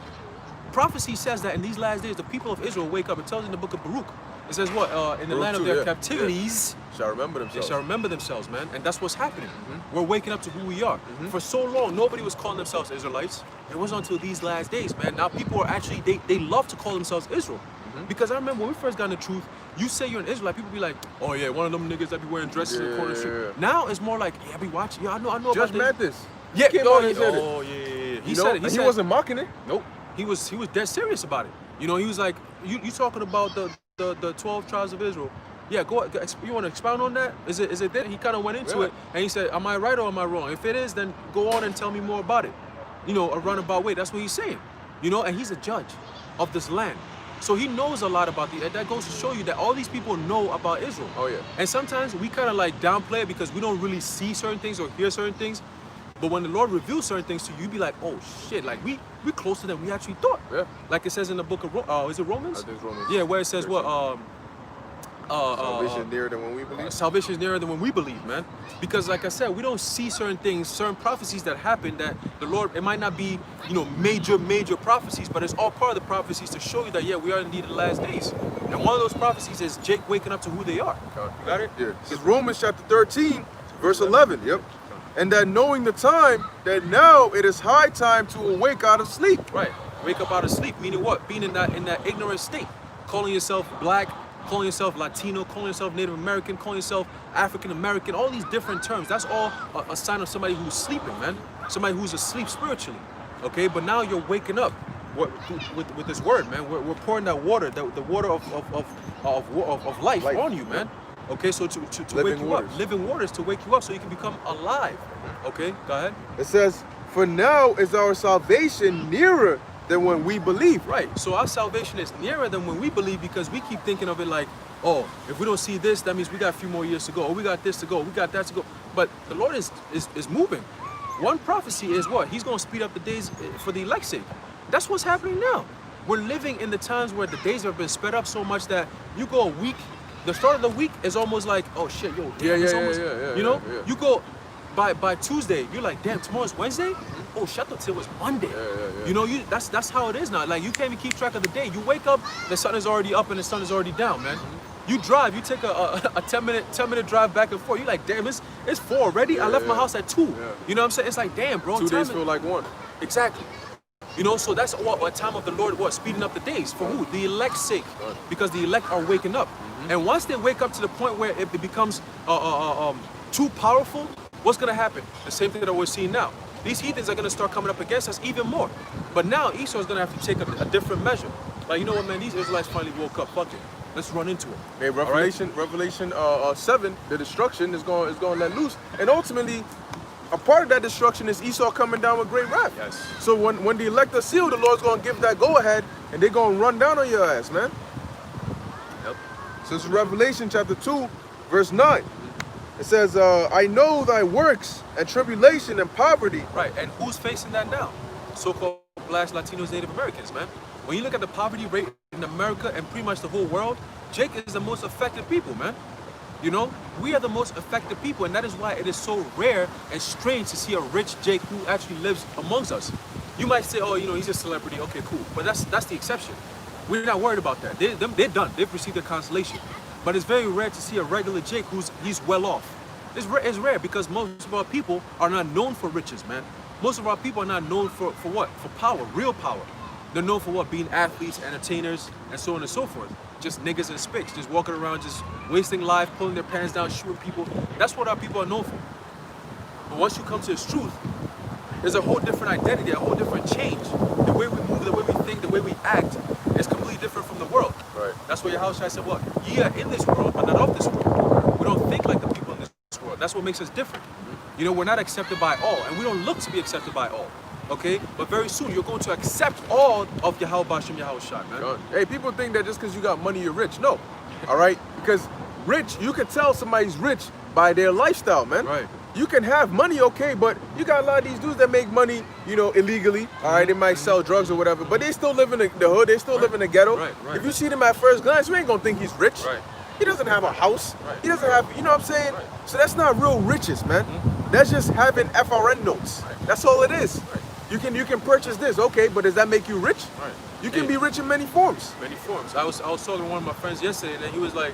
Prophecy says that in these last days, the people of Israel wake up. It tells in the book of Baruch. It says what? In the land of their captivities, shall remember themselves. They shall remember themselves, man. And that's what's happening. We're waking up to who we are. For so long, nobody was calling themselves Israelites. It wasn't until these last days, man. Now people are actually, they love to call themselves Israel. Because I remember when we first got in the truth, you say you're an Israelite, people be like, oh yeah, one of them niggas that be wearing dresses in the corner of the street. Now it's more like, yeah, I be watching. Yeah, I know Judge about Mathis. Yeah, yeah. He said it. He wasn't mocking it. Nope. He was dead serious about it. You know, he was like, you talking about the 12 tribes of Israel. Yeah, you want to expound on that? Is it there? He kind of went into it, and he said, am I right or am I wrong? If it is, then go on and tell me more about it. You know, a roundabout way. That's what he's saying. You know, and he's a judge of this land. So he knows a lot about that goes to show you that all these people know about Israel. Oh, yeah. And sometimes we kind of like downplay it because we don't really see certain things or hear certain things. But when the Lord reveals certain things to you, you be like, oh shit, like we're closer than we actually thought. Yeah. Like it says in the book of, is it Romans? I think it's Romans. Yeah, where it says what? Salvation is nearer than when we believe. Salvation is nearer than when we believe, man. Because like I said, we don't see certain things, certain prophecies that happen that the Lord, it might not be, you know, major prophecies, but it's all part of the prophecies to show you that, yeah, we are indeed in the last days. And one of those prophecies is Jake waking up to who they are. You got it? Yeah. It's Romans chapter 13, verse 11. Yep. And that knowing the time, that now it is high time to awake out of sleep. Right. Wake up out of sleep, meaning what? Being in that ignorant state. Calling yourself black, calling yourself Latino, calling yourself Native American, calling yourself African American, all these different terms. That's all a sign of somebody who's sleeping, man. Somebody who's asleep spiritually. Okay, but now you're waking up with this word, man. We're pouring that water, the water of life on you, man. Okay, so to wake you up, living waters to wake you up so you can become alive. Okay, go ahead. It says, for now is our salvation nearer than when we believe. Right, so our salvation is nearer than when we believe because we keep thinking of it like, oh, if we don't see this, that means we got a few more years to go. Or we got this to go, we got that to go. But the Lord is moving. One prophecy is what? He's going to speed up the days for the elect's sake. That's what's happening now. We're living in the times where the days have been sped up so much that you go a week, the start of the week is almost like, oh shit, yo, damn, you know? You go by Tuesday, you're like, damn, tomorrow's Wednesday? Oh, shut up till it's Monday. You know, that's how it is now. Like, you can't even keep track of the day. You wake up, the sun is already up and the sun is already down, man. You drive, you take a 10 minute drive back and forth. You're like, damn, it's 4 already? I left my house at 2. You know what I'm saying? It's like, damn, bro. 2 days feel like 1. Exactly. You know, so that's a time of the Lord, speeding up the days. For who? The elect's sake. Because the elect are waking up. And once they wake up to the point where it becomes too powerful, what's going to happen? The same thing that we're seeing now. These heathens are going to start coming up against us even more. But now Esau is going to have to take a different measure. Like, you know what, man? These Israelites finally woke up. Fuck it. Let's run into it. Hey, Revelation 7, the destruction is going to let loose. And ultimately, a part of that destruction is Esau coming down with great wrath. Yes. So when the elect are sealed, the Lord's going to give that go-ahead, and they're going to run down on your ass, man. Yep. So it's Revelation chapter 2, verse 9. It says, I know thy works and tribulation and poverty. Right, and who's facing that now? So-called Blacks, Latinos, Native Americans, man. When you look at the poverty rate in America and pretty much the whole world, Jake is the most affected people, man. You know, we are the most affected people, and that is why it is so rare and strange to see a rich Jake who actually lives amongst us. You might say, oh, you know, he's a celebrity. Okay, cool. But that's the exception. We're not worried about that. They're done. They've received their consolation. But it's very rare to see a regular Jake he's well off. It's rare because most of our people are not known for riches, man. Most of our people are not known for what? For power, real power. They're known for what? Being athletes, entertainers, and so on and so forth. Just niggas and spicks, just walking around, just wasting life, pulling their pants down, shooting people. That's what our people are known for. But once you come to this truth, there's a whole different identity, a whole different change. The way we move, the way we think, the way we act is completely different from the world. Right. That's why Yahushua said what? Ye are in this world, but not of this world. We don't think like the people in this world. That's what makes us different. You know, we're not accepted by all, and we don't look to be accepted by all. Okay? But very soon, you're going to accept all of Yahweh Bashem Yahushua, man. Hey, people think that just because you got money, you're rich. No. All right? Because rich, you can tell somebody's rich by their lifestyle, man. Right. You can have money, okay, but you got a lot of these dudes that make money, you know, illegally. All right, they might sell drugs or whatever, but they still live in the hood. They still live in the ghetto. Right. If you see them at first glance, you ain't gonna think he's rich. Right. He doesn't have a house. Right. He doesn't have, you know what I'm saying? Right. So that's not real riches, man. That's just having FRN notes. Right. That's all it is. Right. You can purchase this, okay, but does that make you rich? Right. You can be rich in many forms. Many forms. I was talking to one of my friends yesterday, and he was like,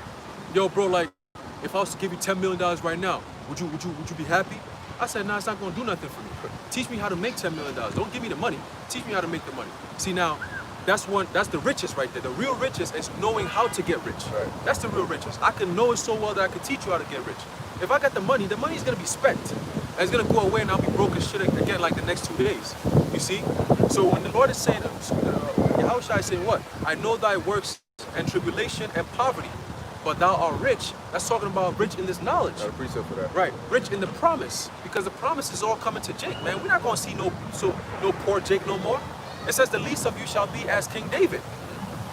"Yo, bro, like, if I was to give you $10 million right now, would you be happy?" I said, "Nah, it's not gonna do nothing for me. Teach me how to make $10 million. Don't give me the money. Teach me how to make the money." See, now, that's the richest right there. The real richest is knowing how to get rich. Right. That's the real richest. I can know it so well that I can teach you how to get rich. If I got the money's gonna be spent. And it's gonna go away and I'll be broke as shit again like the next 2 days. You You see? So when the Lord is saying, Yahushua is saying what? I know thy works and tribulation and poverty, but thou art rich. That's talking about rich in this knowledge. Got a precept for that. Right, rich in the promise, because the promise is all coming to Jake, man. We're not gonna see no poor Jake no more. It says the least of you shall be as King David.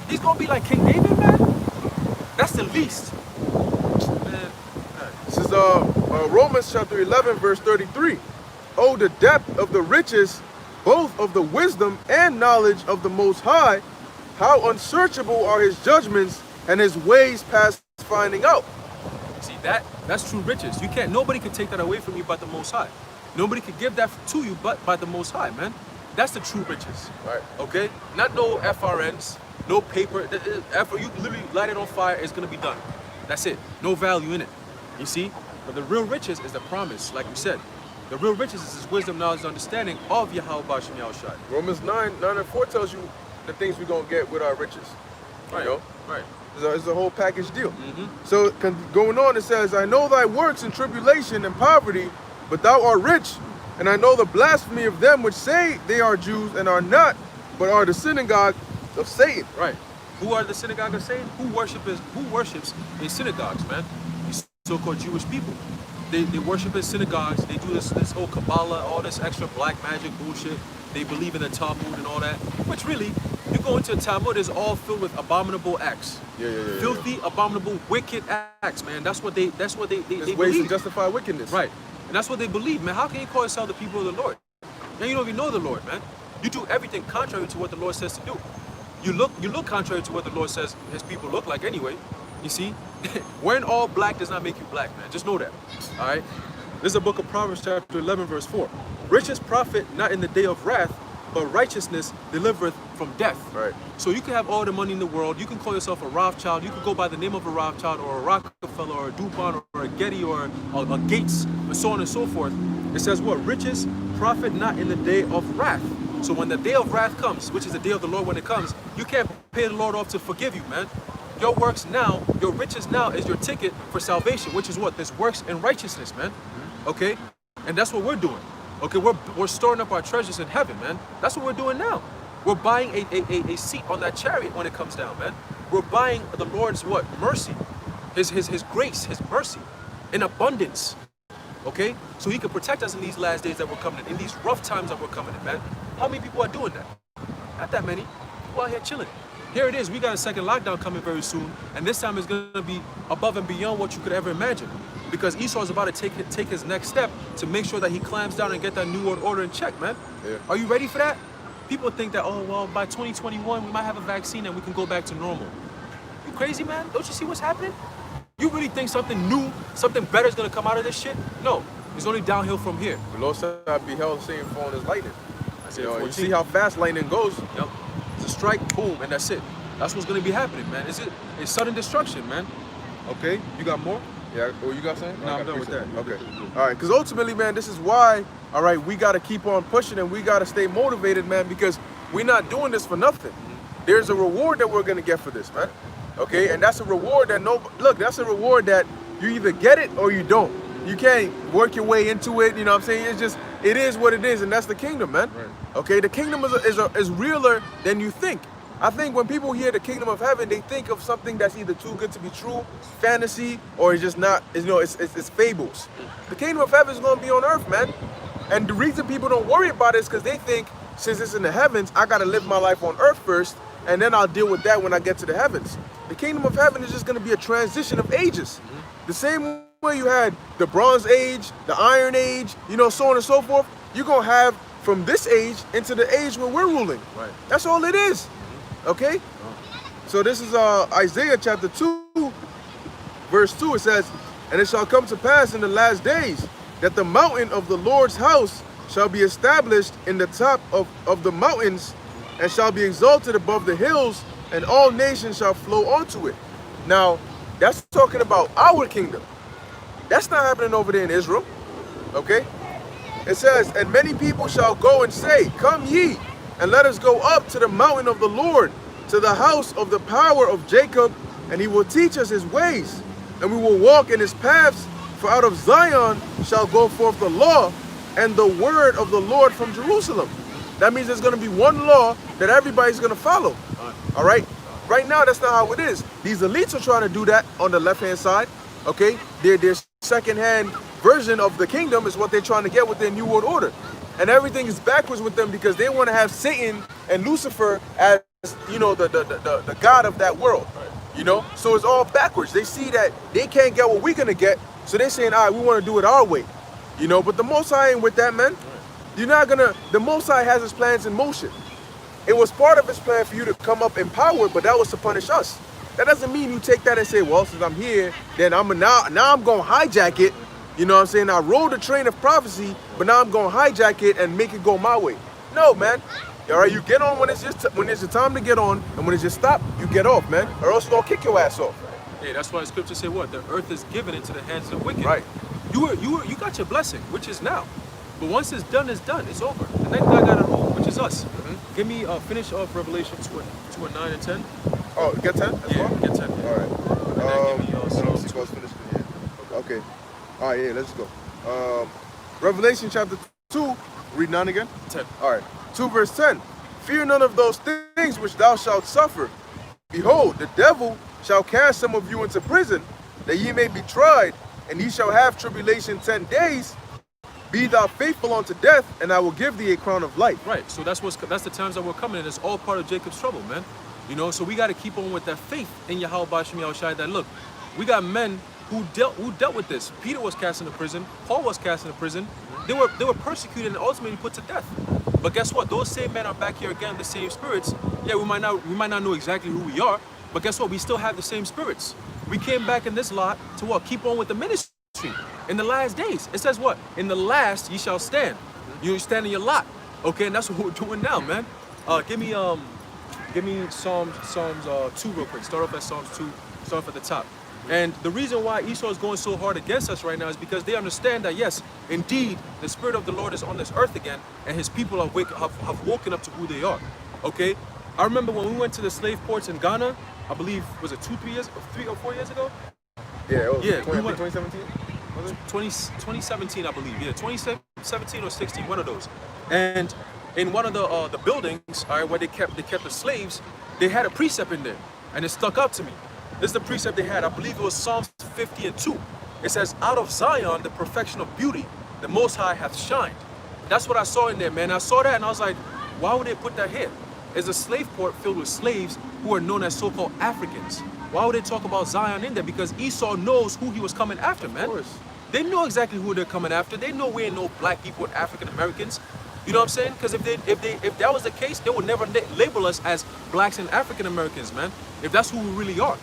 He's gonna be like King David, man. That's the least. Man. This is Romans chapter 11, verse 33. Oh, the depth of the riches, both of the wisdom and knowledge of the Most High. How unsearchable are his judgments and his ways past finding out. See, that's true riches. Nobody can take that away from you but the Most High. Nobody can give that to you but by the Most High, man. That's the true riches. Right. Okay? Not no FRNs, no paper. After you literally light it on fire, it's gonna be done. That's it. No value in it. You see? But the real riches is the promise, like we said. The real riches is his wisdom, knowledge, and understanding of Yahweh Bashem Yahushai. Romans 9:9-4 tells you the things we're gonna get with our riches. Right. You know? Right. It's a whole package deal. Mm-hmm. So going on, it says, I know thy works in tribulation and poverty, but thou art rich. And I know the blasphemy of them which say they are Jews and are not, but are the synagogue of Satan. Right. Who are the synagogue of Satan? Who worships in synagogues, man? These so-called Jewish people. They worship in synagogues. They do this whole Kabbalah, all this extra black magic bullshit. They believe in the Talmud and all that. Which really, you go into the Talmud, it's all filled with abominable acts. Yeah. Filthy, abominable, wicked acts, man. That's what they There's believe. ways to justify wickedness. Right. And that's what they believe, man. How can you call yourself the people of the Lord? Man, you don't even know the Lord, man. You do everything contrary to what the Lord says to do. You look contrary to what the Lord says his people look like anyway. You see? Wearing all black does not make you black, man. Just know that. All right? This is a book of Proverbs chapter 11, verse 4. Riches profit not in the day of wrath, but righteousness delivereth from death. Right. So you can have all the money in the world. You can call yourself a Rothschild. You can go by the name of a Rothschild or a Rockefeller or a DuPont or a Getty or a Gates and so on and so forth. It says what? Riches profit not in the day of wrath. So when the day of wrath comes, which is the day of the Lord when it comes, you can't pay the Lord off to forgive you, man. Your works now, your riches now is your ticket for salvation, which is what? This works in righteousness, man. Okay? And that's what we're doing. Okay, we're storing up our treasures in heaven, man. That's what we're doing now. We're buying a seat on that chariot when it comes down, man. We're buying the Lord's what? Mercy. His grace, his mercy in abundance. Okay? So he can protect us in these last days that we're coming in these rough times that we're coming in, man. How many people are doing that? Not that many. People out here chilling. Here it is, we got a second lockdown coming very soon, and this time it's gonna be above and beyond what you could ever imagine. Because Esau is about to take his next step to make sure that he climbs down and get that new world order in check, man. Yeah. Are you ready for that? People think that, oh, well, by 2021, we might have a vaccine and we can go back to normal. You crazy, man? Don't you see what's happening? You really think something new, something better is gonna come out of this shit? No, it's only downhill from here. The Lord said, I beheld Satan falling as lightning. You You see how fast lightning goes? Yep. It's a strike, boom, and that's it. That's what's gonna be happening, man. It's sudden destruction, man. Okay, you got more? Yeah, what you got saying? No, I'm done with that. Okay. All right, because ultimately, man, this is why, all right, we got to keep on pushing and we got to stay motivated, man, because we're not doing this for nothing. There's a reward that we're going to get for this, man. Okay, and that's a reward that that's a reward that you either get it or you don't. You can't work your way into it, you know what I'm saying? It's just, it is what it is, and that's the kingdom, man. Right. Okay, the kingdom is realer than you think. I think when people hear the kingdom of heaven, they think of something that's either too good to be true, fantasy, or it's just not, it's fables. The kingdom of heaven is going to be on earth, man. And the reason people don't worry about it is because they think, since it's in the heavens, I got to live my life on earth first, and then I'll deal with that when I get to the heavens. The kingdom of heaven is just going to be a transition of ages. The same way you had the Bronze Age, the Iron Age, so on and so forth, you're going to have from this age into the age where we're ruling. Right. That's all it is. Okay? So this is Isaiah chapter 2, verse 2. It says, and it shall come to pass in the last days that the mountain of the Lord's house shall be established in the top of the mountains and shall be exalted above the hills, and all nations shall flow onto it. Now, that's talking about our kingdom. That's not happening over there in Israel. Okay? It says, and many people shall go and say, come ye, and let us go up to the mountain of the Lord, to the house of the power of Jacob, and he will teach us his ways, and we will walk in his paths. For out of Zion shall go forth the law, and the word of the Lord from Jerusalem. That means there's gonna be one law that everybody's gonna follow. All right? Right now, that's not how it is. These elites are trying to do that on the left-hand side. Okay? Their second-hand version of the kingdom is what they're trying to get with their New World Order. And everything is backwards with them because they want to have Satan and Lucifer as, you know, the god of that world. You know? So it's all backwards. They see that they can't get what we're gonna get, so they're saying, all right, we want to do it our way. You know, but the Most High ain't with that, man. You're not gonna, the Most High has his plans in motion. It was part of his plan for you to come up in power, but that was to punish us. That doesn't mean you take that and say, well, since I'm here, then now I'm gonna hijack it. You know what I'm saying? I rode the train of prophecy, but now I'm gonna hijack it and make it go my way. No, man. All right, you get on when it's your time to get on, and when it's your stop, you get off, man. Or else you're gonna kick your ass off. Yeah, that's why the scripture say what? The earth is given into the hands of the wicked. Right. You got your blessing, which is now. But once it's done, it's done. It's over. The next guy got to rule, which is us. Give me finish off Revelation 2 and 9 and 10. Oh, get 10? Yeah, get 10. All right. And then give me Psalms 2. Okay. All right, yeah, let's go. Revelation chapter 2, read 9 again? 10. All right. 2 verse 10. Fear none of those things which thou shalt suffer. Behold, the devil shall cast some of you into prison, that ye may be tried, and ye shall have tribulation 10 days. Be thou faithful unto death, and I will give thee a crown of life. Right. So that's the times that we're coming in. It's all part of Jacob's trouble, man. You know, so we got to keep on with that faith in Yahweh Bashim Yahushai. That look, we got men who dealt with this. Peter was cast into prison. Paul was cast into prison. They were persecuted and ultimately put to death. But guess what? Those same men are back here again, the same spirits. Yeah, we might not know exactly who we are, but guess what? We still have the same spirits. We came back in this lot to what? Keep on with the ministry. In the last days, it says what? In the last ye shall stand. You stand in your lot. Okay, and that's what we're doing now, man. Give me Psalms 2 real quick. Start off at Psalms 2. Start off at the top. And the reason why Esau is going so hard against us right now is because they understand that yes, indeed, the Spirit of the Lord is on this earth again, and His people have woken up to who they are. Okay, I remember when we went to the slave ports in Ghana. I believe was it 3 or 4 years ago? Yeah, it was 2017. 2017, I believe. Yeah, 2017 or 16, one of those. And in one of the buildings, all right, where they kept the slaves, they had a precept in there, and it stuck out to me. This is the precept they had. I believe it was Psalms 50 and 2. It says, "Out of Zion, the perfection of beauty, the Most High hath shined." That's what I saw in there, man. I saw that, and I was like, why would they put that here? It's a slave port filled with slaves who are known as so-called Africans. Why would they talk about Zion in there? Because Esau knows who he was coming after, man. Of course. They know exactly who they're coming after. They know we ain't no black people and African Americans. You know what I'm saying? Because if that was the case, they would never label us as blacks and African Americans, man. If that's who we really are.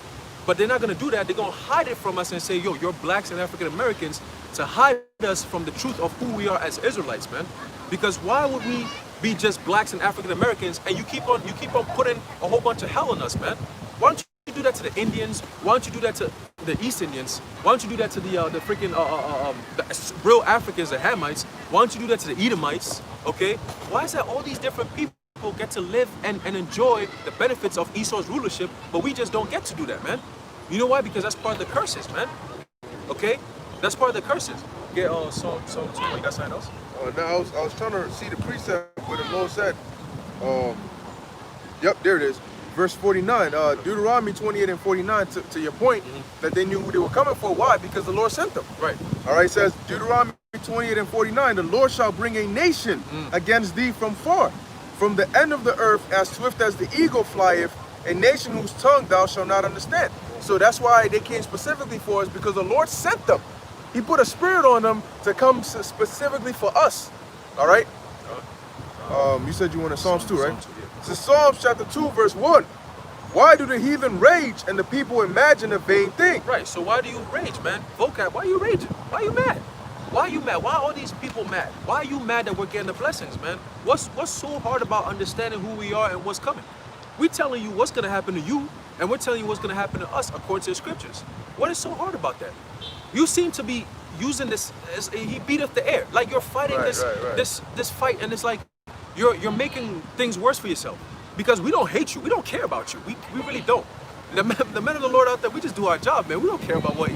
But they're not gonna do that. They're gonna hide it from us and say, yo, you're blacks and African Americans, to hide us from the truth of who we are as Israelites, man. Because why would we be just blacks and African Americans and you keep on putting a whole bunch of hell on us, man? Why don't you do that to the Indians? Why don't you do that to the East Indians? Why don't you do that to the freaking the real Africans, the Hamites? Why don't you do that to the Edomites? Okay? Why is that all these different people get to live and enjoy the benefits of Esau's rulership, but we just don't get to do that, man? You know why? Because that's part of the curses, man. Okay? That's part of the curses. Get Psalm 2. You got something else? Now I was trying to see the precept where the Lord said, yep, there it is. Verse 49, Deuteronomy 28 and 49, to your point, that they knew who they were coming for. Why? Because the Lord sent them. Right. All right, it says, Deuteronomy 28 and 49, the Lord shall bring a nation against thee from far, from the end of the earth, as swift as the eagle flieth, a nation whose tongue thou shalt not understand. So that's why they came specifically for us, because the Lord sent them. He put a spirit on them to come specifically for us. All right? You said you wanted Psalms 2, right? Psalms 2, yeah. This is Psalms chapter 2, verse 1. Why do the heathen rage and the people imagine a vain thing? Right, so why do you rage, man? Vocab, why are you raging? Why are you mad? Why are you mad? Why are all these people mad? Why are you mad that we're getting the blessings, man? What's so hard about understanding who we are and what's coming? We're telling you what's going to happen to you, and we're telling you what's going to happen to us according to the scriptures. What is so hard about that? You seem to be using this as he beat up the air. Like you're fighting this fight, and it's like you're making things worse for yourself. Because we don't hate you. We don't care about you. We really don't. The men of the Lord out there, we just do our job, man. We don't care about what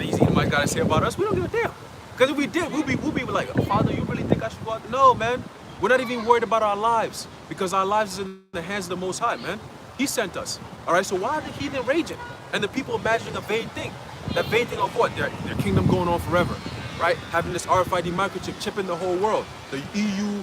these Edomites got to say about us. We don't give a damn. Because if we did, we'll be like, Father, you really think I should go out? No, man. We're not even worried about our lives because our lives is in the hands of the Most High, man. He sent us. All right, so why are the heathen raging? And the people imagining a vain thing. That vain thing of what? Their kingdom going on forever, right? Having this RFID microchip chipping the whole world. The EU,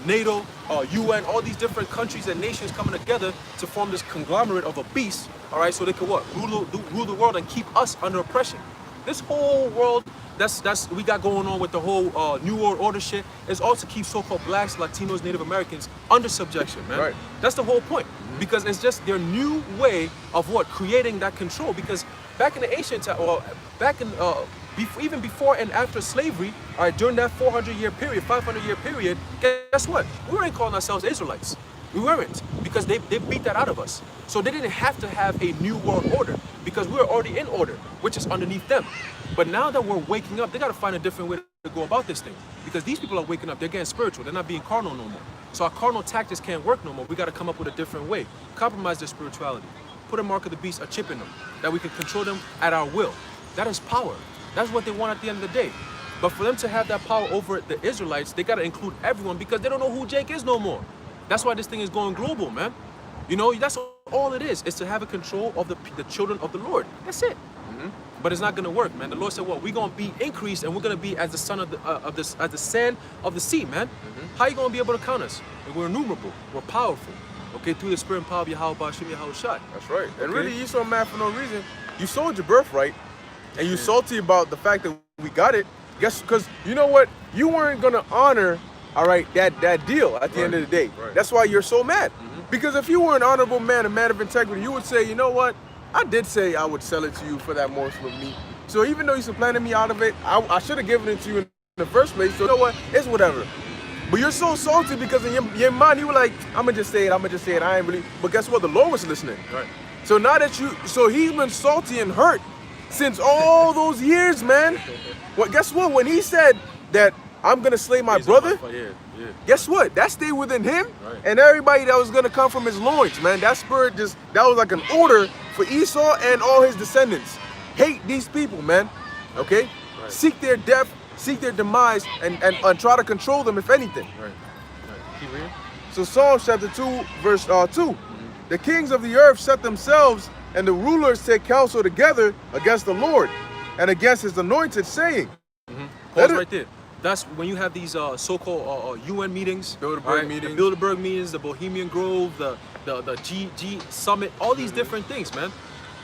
NATO, UN, all these different countries and nations coming together to form this conglomerate of a beast, all right, so they could what? Rule the world and keep us under oppression. This whole world that's we got going on with the whole New World Order shit is also keep so-called blacks, Latinos, Native Americans under subjection, man. Right. That's the whole point. Because it's just their new way of what? Creating that control. Because back in the ancient time, well, back in even before and after slavery, all right, during that 400-year period, 500-year period, guess what? We weren't calling ourselves Israelites. We weren't, because they beat that out of us. So they didn't have to have a new world order because we were already in order, which is underneath them. But now that we're waking up, they got to find a different way to go about this thing. Because these people are waking up, they're getting spiritual, they're not being carnal no more. So our carnal tactics can't work no more. We got to come up with a different way. Compromise their spirituality. Put a mark of the beast, a chip in them, that we can control them at our will. That is power. That's what they want at the end of the day. But for them to have that power over the Israelites, they got to include everyone because they don't know who Jake is no more. That's why this thing is going global, man. You know, that's all it is to have a control of the children of the Lord. That's it. But it's not gonna work, man. The Lord said, "Well, we're gonna be increased, and we're gonna be as the son of as the sand of the sea, man." How you gonna be able to count us? We're innumerable. We're powerful. Okay, through the spirit and power of Yahweh Bashim Yahweh Shai. That's right. And Okay. really, you so mad for no reason. You sold your birthright, and you salty about the fact that we got it. Guess because you know what? You weren't gonna honor, all right, that deal at the end of the day. Right. That's why you're so mad. Because if you were an honorable man, a man of integrity, you would say, you know what? I did say I would sell it to you for that morsel of meat. So even though you supplanted me out of it, I should have given it to you in the first place. So you know what? It's whatever. But you're so salty because in your mind, you were like, I'ma just say it. I ain't really. But guess what? The Lord was listening. Right. So now that so he's been salty and hurt since all those years, man. Well, guess what? When he said that I'm gonna slay my brother, guess what? That stayed within him and everybody that was gonna come from his loins, man. That spirit that was like an order for Esau and all his descendants. Hate these people, man. Okay? Right. Seek their death, seek their demise, and try to control them, if anything. Right. Keep reading. So Psalms chapter 2, verse 2. The kings of the earth set themselves, and the rulers take counsel together against the Lord and against his anointed, saying. Pause right there. That's when you have these so-called UN meetings, Bilderberg meetings. the Bilderberg meetings, the Bohemian Grove, the G Summit, all these different things, man.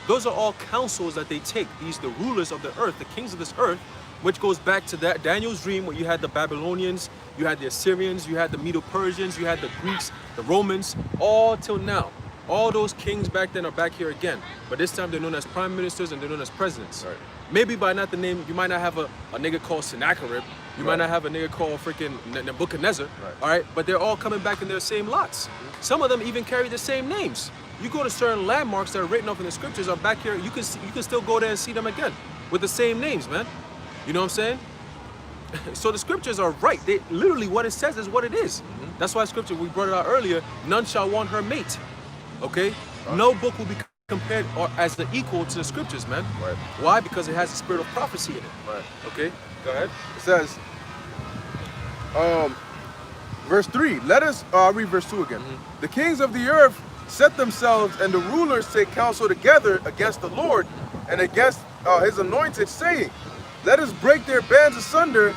Those are all counsels that they take. These the rulers of the earth, the kings of this earth, which goes back to that Daniel's dream where you had the Babylonians, you had the Assyrians, you had the Medo-Persians, you had the Greeks, the Romans, all till now. All those kings back then are back here again. But this time they're known as prime ministers and they're known as presidents. Right. Maybe by not the name, you might not have a nigga called Sennacherib. You might not have a nigga called freaking Nebuchadnezzar. All right, but they're all coming back in their same lots. Some of them even carry the same names. You go to certain landmarks that are written off in the scriptures are back here. You can still go there and see them again with the same names, man. You know what I'm saying? So the scriptures are right. They literally what it says is what it is. That's why scripture, we brought it out earlier, none shall want her mate. Okay? No book will be compared or as the equal to the scriptures, man. Right. Why? Because it has the spirit of prophecy in it. Right. Okay? Go ahead. It says, verse 3, I'll read verse 2 again. The kings of the earth set themselves, and the rulers take counsel together against the Lord and against his anointed, saying, let us break their bands asunder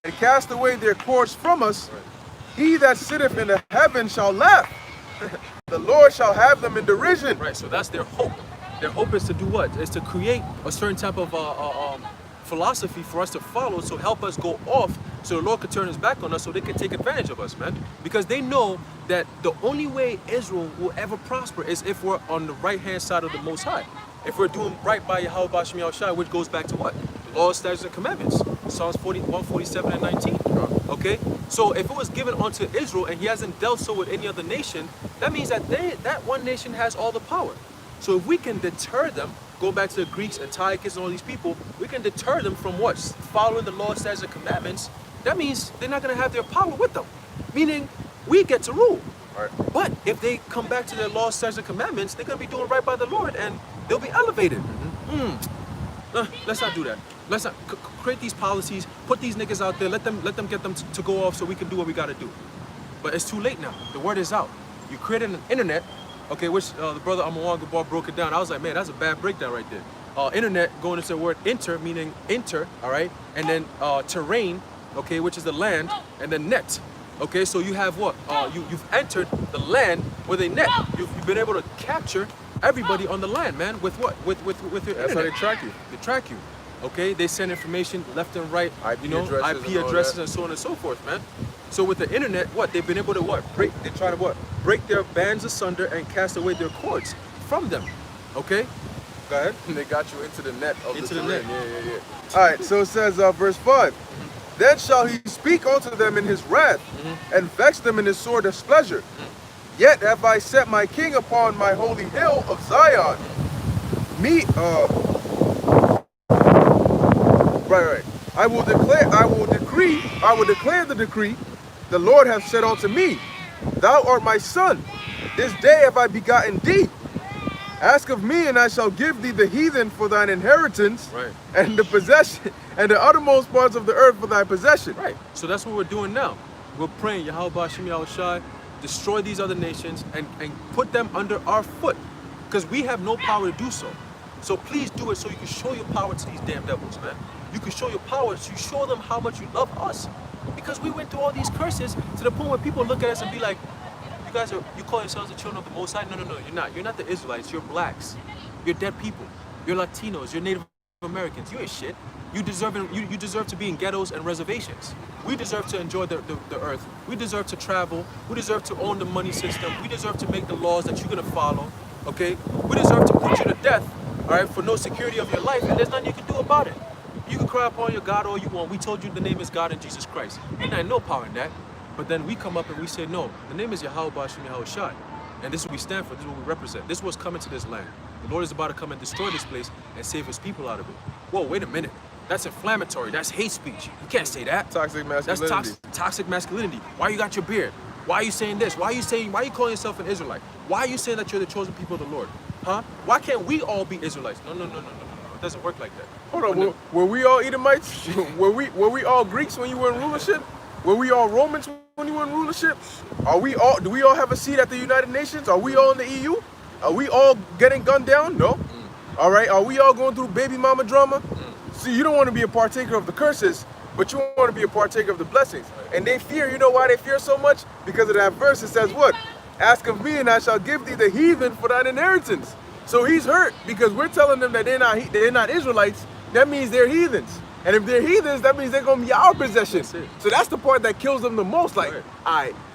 and cast away their cords from us. He that sitteth in the heavens shall laugh. The Lord shall have them in derision. Right, so that's their hope. Their hope is to do what? Is to create a certain type of philosophy for us to follow, so help us go off, so the Lord could turn his back on us, so they can take advantage of us, man. Because they know that the only way Israel will ever prosper is if we're on the right-hand side of the Most High. If we're doing right by Yahweh Bashim Yahweh Shai, which goes back to what? The law, statutes, and commandments. Psalms 41, 47, and 19. Okay? So if it was given unto Israel and he hasn't dealt so with any other nation, that means that that one nation has all the power. So if we can deter them, go back to the Greeks, Antiochus, and all these people, we can deter them from what? Following the law, statutes, and commandments. That means they're not going to have their power with them. Meaning, we get to rule. Right. But if they come back to their law, statutes, and commandments, they're going to be doing right by the Lord and they'll be elevated. Let's not do that. Let's not create these policies, put these niggas out there, let them get them to go off so we can do what we gotta do. But it's too late now. The word is out. You created an internet, okay, which the brother Amawang Gabar broke it down. I was like, man, that's a bad breakdown right there. Internet going into the word inter, meaning enter, all right? And then terrain, okay, which is the land, and then net. Okay, so you have what? You've entered the land with a net. You've been able to capture everybody on the land, man, with what? With your internet. That's how they track you. They track you. Okay, they send information left and right, IP addresses and so on and so forth, man. So with the internet, what? They've been able to what? They try to what? Break their bands asunder and cast away their cords from them. Okay? Go ahead. And they got you into the net of Into the the net. terrain. Yeah. All right, so it says, verse 5. Then shall he speak unto them in his wrath, and vex them in his sore displeasure. Yet have I set my king upon my holy hill of Zion. Right. I will declare the decree. The Lord hath said unto me, Thou art my son. This day have I begotten thee. Ask of me, and I shall give thee the heathen for thine inheritance, Right. and the possession, and the uttermost parts of the earth for thy possession. Right. So that's what we're doing now. We're praying, Yahweh Hashem Yahushai, destroy these other nations and put them under our foot. Because we have no power to do so. So please do it so you can show your power to these damn devils, man. You can show your power so you show them how much you love us. Because we went through all these curses to the point where people look at us and be like, you call yourselves the children of the Most High? No, you're not. You're not the Israelites. You're blacks. You're dead people. You're Latinos. You're Native Americans. You ain't shit. You deserve to be in ghettos and reservations. We deserve to enjoy the earth. We deserve to travel. We deserve to own the money system. We deserve to make the laws that you're gonna follow. Okay? We deserve to put you to death, all right, for no security of your life, and there's nothing you can do about it. You can cry upon your God all you want. We told you the name is God and Jesus Christ. Ain't had no power in that. But then we come up and we say, no, the name is Yahweh Hashem Yahushai. And this is what we stand for. This is what we represent. This is what's coming to this land. The Lord is about to come and destroy this place and save his people out of it. Whoa, wait a minute. That's inflammatory. That's hate speech. You can't say that. Toxic masculinity. That's toxic masculinity. Why you got your beard? Why are you saying this? Why are you calling yourself an Israelite? Why are you saying that you're the chosen people of the Lord? Huh? Why can't we all be Israelites? No. It doesn't work like that. Hold on, were we all Edomites? were we all Greeks when you were in rulership? Were we all Romans when you were in rulership? Do we all have a seat at the United Nations? Are we all in the EU? Are we all getting gunned down? No. All right, are we all going through baby mama drama? See, you don't want to be a partaker of the curses, but you want to be a partaker of the blessings. And they fear, you know why they fear so much? Because of that verse, it says what? Ask of me and I shall give thee the heathen for thine inheritance. So he's hurt because we're telling them that they're not Israelites. That means they're heathens. And if they're heathens, that means they're going to be our possession. So that's the part that kills them the most. Like,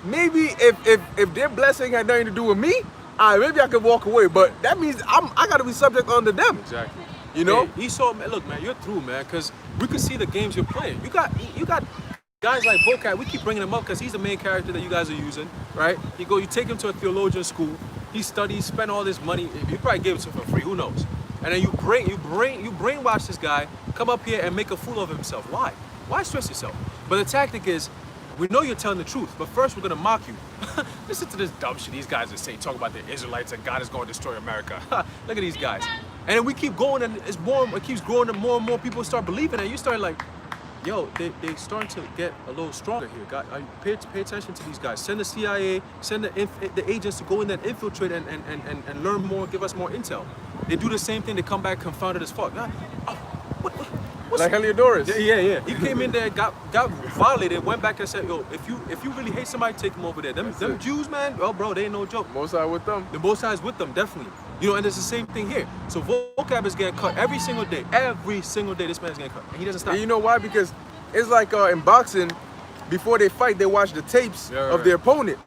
maybe if their blessing had nothing to do with me, maybe I could walk away. But that means I got to be subject unto them. Exactly. You know? Hey, Esau, man, look, man, you're through, man, because we can see the games you're playing. You got guys like Bocat. We keep bringing him up because he's the main character that you guys are using, right? You take him to a theologian school. He studies, spend all this money. You probably gave it to him for free. Who knows? And then you brainwash this guy, come up here and make a fool of himself. Why? Why stress yourself? But the tactic is, we know you're telling the truth, but first we're gonna mock you. Listen to this dumb shit these guys are saying, talk about the Israelites and God is gonna destroy America. Look at these guys. And then we keep going and it keeps growing and more people start believing and you start like, yo, they starting to get a little stronger here. God, pay attention to these guys. Send the CIA, send the agents to go in there and infiltrate and learn more, give us more intel. They do the same thing, they come back confounded as fuck. What's like Heliodorus. Yeah. He came in there, got violated, went back and said, yo, if you really hate somebody, take them over there. Them Jews, man, well, bro, they ain't no joke. Most High with them. The Most High is with them, definitely. You know, and it's the same thing here. So Vocab is getting cut every single day. Every single day, this man's getting cut, and he doesn't stop. And you know why? Because it's like in boxing, before they fight, they watch the tapes of their opponent.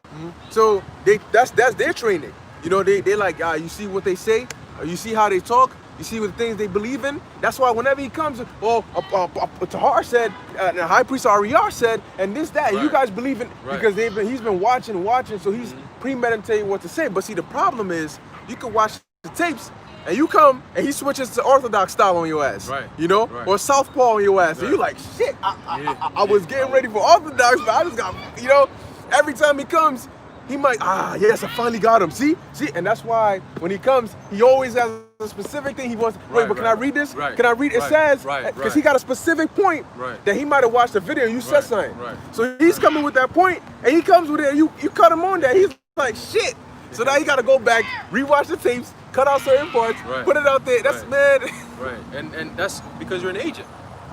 So that's their training. You know, they like, you see what they say, you see how they talk, you see what things they believe in. That's why whenever he comes, Tahar said, the High Priest Ariar said, and this, that, and you guys believe in, because he's been watching, so he's premeditating what to say. But see, the problem is, you can watch the tapes, and you come, and he switches to Orthodox style on your ass. You know? Or Southpaw on your ass. And you like, shit, I was getting ready for Orthodox, but I just got, you know, every time he comes, he might, yes, I finally got him. See? And that's why when he comes, he always has a specific thing he wants. Wait, but can I read this? Right, can I read? It says, because he got a specific point that he might have watched the video and you said something. So he's coming with that point, and he comes with it, and you cut him on that. He's like, shit. So now you got to go back, rewatch the tapes, cut out certain parts, put it out there. That's, man. Right, and that's because you're an agent.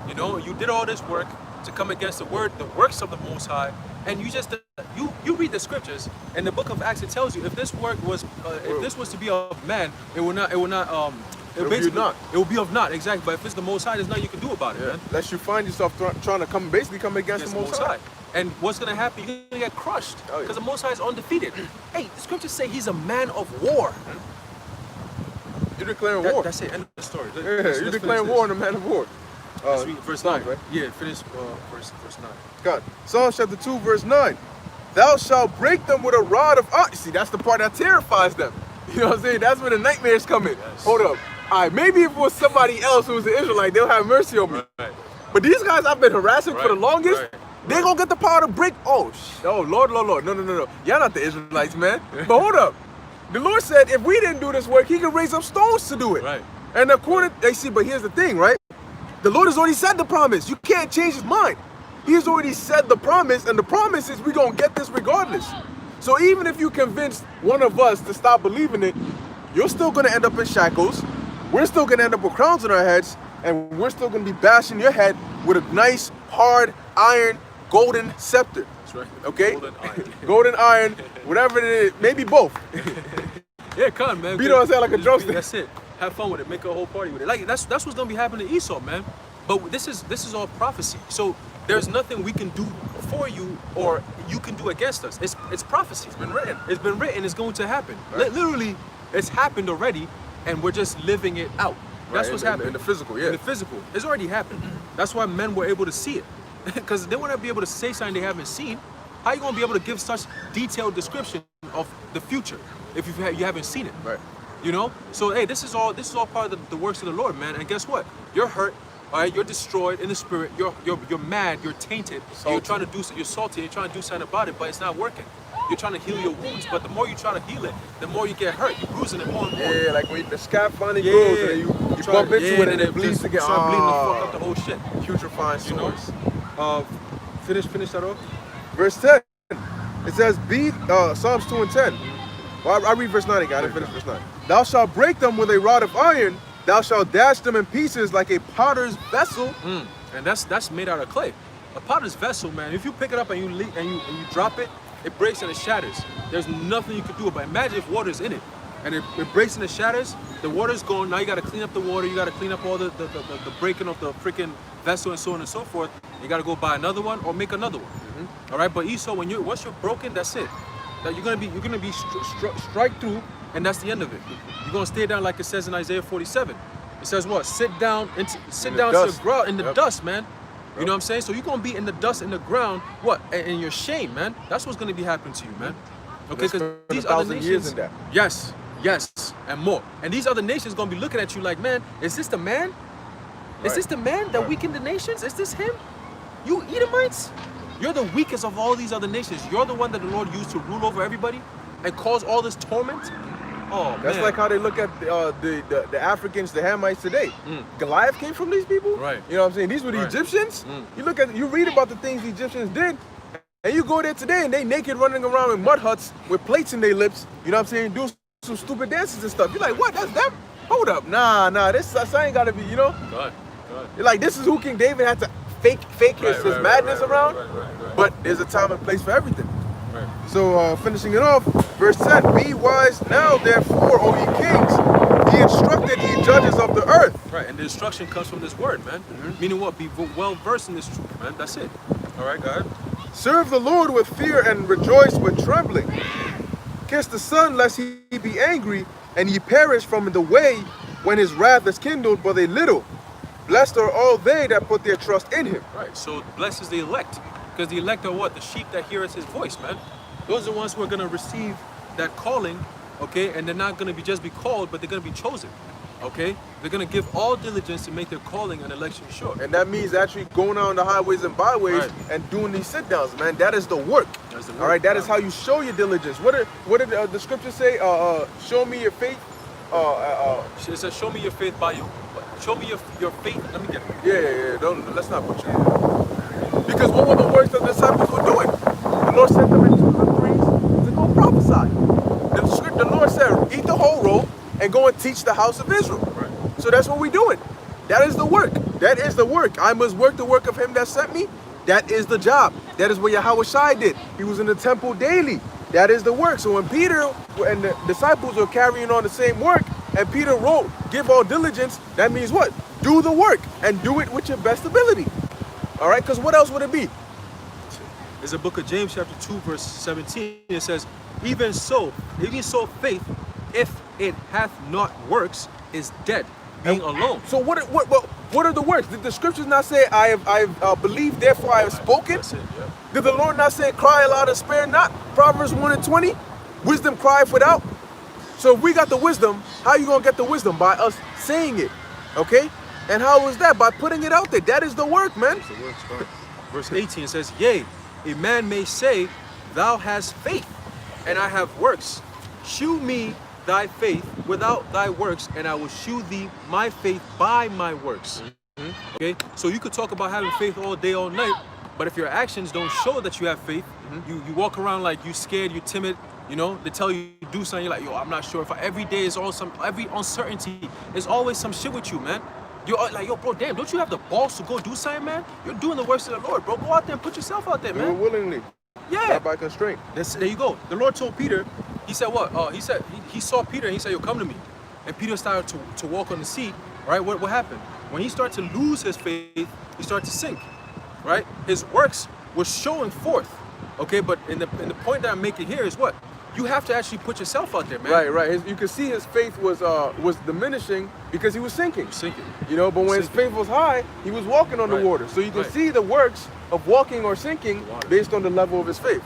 You know, you did all this work to come against the works of the Most High, and you just you read the scriptures. In the book of Acts, it tells you if this work was if this was to be of man, it will be of naught, exactly. But if it's the Most High, there's nothing you can do about it, man. Unless you find yourself trying to come against the Most High. And what's gonna happen? You're gonna get crushed because the Most High is undefeated. Hey, the scriptures say he's a man of war. You're declaring war. That's it. End of the story. You're declaring war on a man of war. Verse 9, right? Yeah, finish verse 9. God. Psalms chapter 2, verse 9. Thou shalt break them with a rod of iron. See, that's the part that terrifies them. You know what I'm saying? That's where the nightmares come in. Yes. Hold up. All right, maybe if it was somebody else who was an Israelite, they'll have mercy on me. But these guys I've been harassing for the longest, they gonna get the power to break. Oh, Lord. No. Y'all not the Israelites, man. But hold up. The Lord said if we didn't do this work, he could raise up stones to do it. Right. And according, but here's the thing, right? The Lord has already said the promise. You can't change his mind. He's already said the promise, and the promise is we're going to get this regardless. So even if you convince one of us to stop believing it, you're still going to end up in shackles. We're still going to end up with crowns on our heads, and we're still going to be bashing your head with a nice, hard, iron, golden scepter. That's right. Okay? Golden iron. Golden iron, whatever it is. Maybe both. Yeah, come, man. Beat on his head like a drumstick. That's it. Have fun with it. Make a whole party with it. Like that's what's gonna be happening to Esau, man. But this is all prophecy. So there's nothing we can do for you or you can do against us. It's prophecy. It's been written. It's been written. It's going to happen. Right. Literally, it's happened already, and we're just living it out. That's what's happening in the physical. Yeah. In the physical, it's already happened. That's why men were able to see it, because they want to be able to say something they haven't seen. How you gonna be able to give such detailed description of the future if you haven't seen it? Right. You know, so hey, this is all part of the works of the Lord, man. And guess what? You're hurt, all right. You're destroyed in the spirit. You're mad. You're tainted. You're trying to do. You're salty. You're trying to do something about it, but it's not working. You're trying to heal your wounds, but the more you try to heal it, the more you get hurt. You're bruising it more and more. Yeah, like when the scab finally grows, and then you bump into it and it bleeds again. Start bleeding the fuck up the whole shit. Putrefying sores. Finish that off. Verse 10. It says, Psalms 2 and 10. Well, I read verse 9 again. I didn't finish verse 9. Thou shalt break them with a rod of iron. Thou shalt dash them in pieces like a potter's vessel. And that's made out of clay. A potter's vessel, man. If you pick it up and you drop it, it breaks and it shatters. There's nothing you can do about it. Imagine if water's in it and it breaks and it shatters. The water's gone. Now you got to clean up the water. You got to clean up all the breaking of the freaking vessel and so on and so forth. You got to go buy another one or make another one. All right, but Esau, once you're broken, that's it. That you're gonna be strike through, and that's the end of it. You're gonna stay down like it says in Isaiah 47. It says what? Sit down to the ground in the dust, man. You know what I'm saying? So you're gonna be in the dust, in the ground. What? In your shame, man. That's what's gonna be happening to you, man. Okay, because these other nations. Yes, and more. And these other nations gonna be looking at you like, man, is this the man? Is this the man that weakened the nations? Is this him? You Edomites? You're the weakest of all these other nations. You're the one that the Lord used to rule over everybody and cause all this torment. Oh, that's like how they look at the Africans, the Hamites today. Goliath came from these people. Right. You know what I'm saying? These were the Egyptians. You read about the things the Egyptians did, and you go there today and they naked running around in mud huts with plates in their lips. You know what I'm saying? Do some stupid dances and stuff. You're like, what? That's them? Hold up. Nah. This ain't gotta be. You know. God. You're like, this is who King David had to fake his madness around, but there's a time and place for everything. Right. So finishing it off, verse 10, be wise now therefore, O ye kings, ye instructed ye judges of the earth. Right, and the instruction comes from this word, man. Meaning what? Be well versed in this truth, man. That's it. All right, go ahead. Serve the Lord with fear and rejoice with trembling. Kiss the Son lest he be angry, and ye perish from the way when his wrath is kindled but a little. Blessed are all they that put their trust in him. Right, so blessed is the elect. Because the elect are what? The sheep that heareth his voice, man. Those are the ones who are going to receive that calling, okay? And they're not going to just be called, but they're going to be chosen. Okay? They're going to give all diligence to make their calling and election sure. And that means actually going out on the highways and byways and doing these sit downs, man. That is the work. That's the work. All right, that is how you show your diligence. What did the scriptures say? Show me your faith. It says, show me your faith by you. Show me your faith. Let me get it. Yeah. Let's not butcher it. Because what were the works that the disciples were doing? The Lord sent them into the countries to go prophesy. The Lord said, eat the whole roll and go and teach the house of Israel. Right. So that's what we're doing. That is the work. That is the work. I must work the work of him that sent me. That is the job. That is what Yahweh Shai did. He was in the temple daily. That is the work. So when Peter and the disciples are carrying on the same work, and Peter wrote, give all diligence, that means what? Do the work and do it with your best ability. All right? Because what else would it be? There's a book of James chapter 2 verse 17. It says, even so faith, if it hath not works, is dead, being alone. So what are the works? Did the scriptures not say, I have believed, therefore I have spoken? That's it, yeah. Did the Lord not say, cry aloud and spare not? Proverbs 1:20, wisdom crieth without. So if we got the wisdom, how are you going to get the wisdom? By us saying it, okay? And how is that? By putting it out there. That is the work, man. That's the works, right. Verse 18 says, yea, a man may say, thou hast faith, and I have works. Shew me thy faith without thy works, and I will shew thee my faith by my works. Okay? So you could talk about having faith all day, all night, but if your actions don't show that you have faith, you walk around like you scared, you're timid, you know, they tell you to do something, you're like, yo, I'm not sure. Every day is every uncertainty, there's always some shit with you, man. You're like, yo, bro, damn, don't you have the balls to go do something, man? You're doing the works of the Lord, bro. Go out there and put yourself out there, Do it man. willingly. Yeah. Not by constraint. There you go. The Lord told Peter, he said what? He said, he saw Peter and he said, yo, come to me. And Peter started to walk on the sea, right? What happened? When he started to lose his faith, he started to sink, right? His works were showing forth, okay? But in the point that I'm making here is what? You have to actually put yourself out there, man. Right. You could see his faith was diminishing because he was sinking. Sinking. You know, but when his faith was high, he was walking on the water. So you can see the works of walking or sinking based on the level of his faith.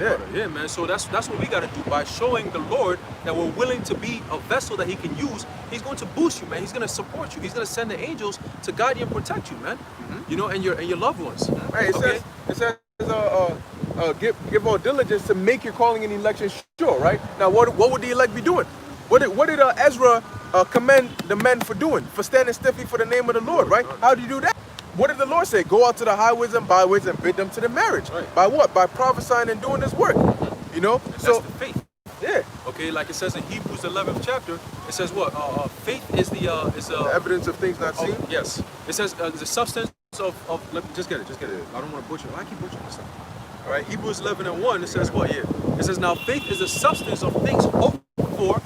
Yeah, man. So that's what we gotta do. By showing the Lord that we're willing to be a vessel that He can use, He's going to boost you, man. He's gonna support you. He's gonna send the angels to guide you and protect you, man. You know, and your loved ones. Right. It says give all diligence to make your calling and election sure. Right. Now, what would the elect be doing? What did Ezra commend the men for doing? For standing stiffly for the name of the Lord. Right. How do you do that? What did the Lord say? Go out to the highways and byways and bid them to the marriage. Right. By what? By prophesying and doing His work. You know. And so that's the faith. Yeah. Okay, like it says in Hebrews 11th chapter, it says what? Faith is the evidence of things not seen. Yes. It says the substance of let me just get it. I don't want to butcher it. I keep butchering this stuff. All right, Hebrews 11:1. It says what? Yeah. It says now faith is the substance of things hoped for,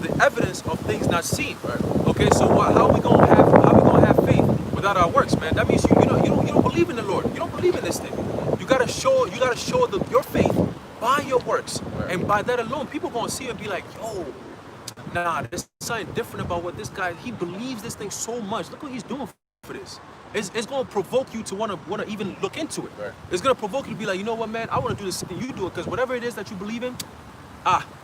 the evidence of things not seen. Right. Okay, so how we gonna have faith without our works, man? That means you don't believe in the Lord. You don't believe in this thing. You gotta show your faith by your works, right. And by that alone, people gonna see it and be like, yo, nah, there's something different about what this guy. He believes this thing so much. Look what he's doing for this. It's gonna provoke you to wanna even look into it. Right. It's gonna provoke you to be like, you know what, man? I wanna do this thing. You do it because whatever it is that you believe in,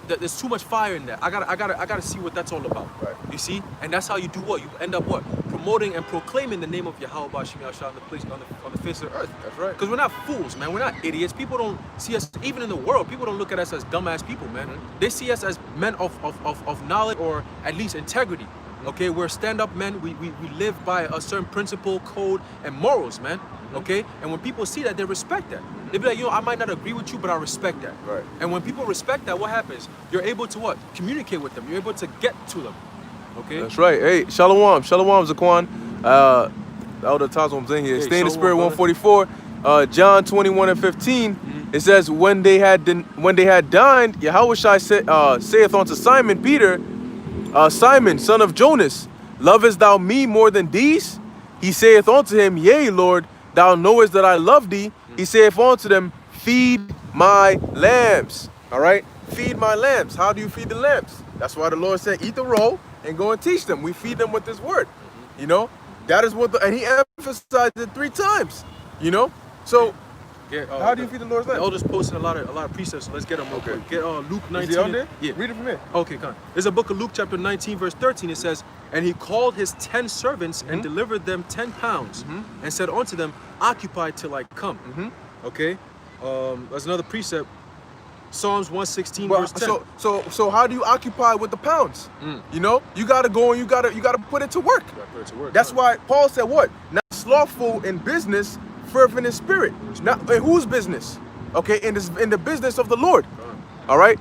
there's too much fire in there. I gotta see what that's all about. Right. You see, and that's how you do what you end up what promoting and proclaiming the name of Yahweh Bashim Yahshua on the face of the earth. That's right. Because we're not fools, man. We're not idiots. People don't see us, even in the world. People don't look at us as dumbass people, man. Mm-hmm. They see us as men of knowledge or at least integrity. Okay, we're stand-up men. We live by a certain principle, code, and morals, man. Okay, and when people see that, they respect that. They be like, I might not agree with you, but I respect that. Right. And when people respect that, what happens? You're able to what? Communicate with them. You're able to get to them. Okay. That's right. Hey, Shalom, Zaquan. Elder Tazom's in here. Hey, Stay in the Shalom, spirit. brother. 144. John 21:15. It says, when they had dined, Yahweh saith unto Simon Peter, Simon, son of Jonas, lovest thou me more than these? He saith unto him, Yea, Lord, thou knowest that I love thee. He saith unto them, feed my lambs. All right? Feed my lambs. How do you feed the lambs? That's why the Lord said, eat the roll and go and teach them. We feed them with this word. You know? That is what and he emphasized it 3 times. You know? So How do you feed the Lord's The lambs? elders posted a lot of precepts, so let's get them real quick. Get Luke 19. Is he out there? Yeah. Read it from here. Okay, come on. There's a book of Luke chapter 19, verse 13. It says, and he called his 10 servants and delivered them 10 pounds and said unto them, occupy till I come. Okay? There's another precept. Psalms 116, verse 10. So how do you occupy with the pounds? You know, you gotta go and you gotta put it to work. You gotta put it to work, That's why Paul said what? Not slothful in business, fervent in spirit. Now, in whose business? Okay, in the business of the Lord. All right,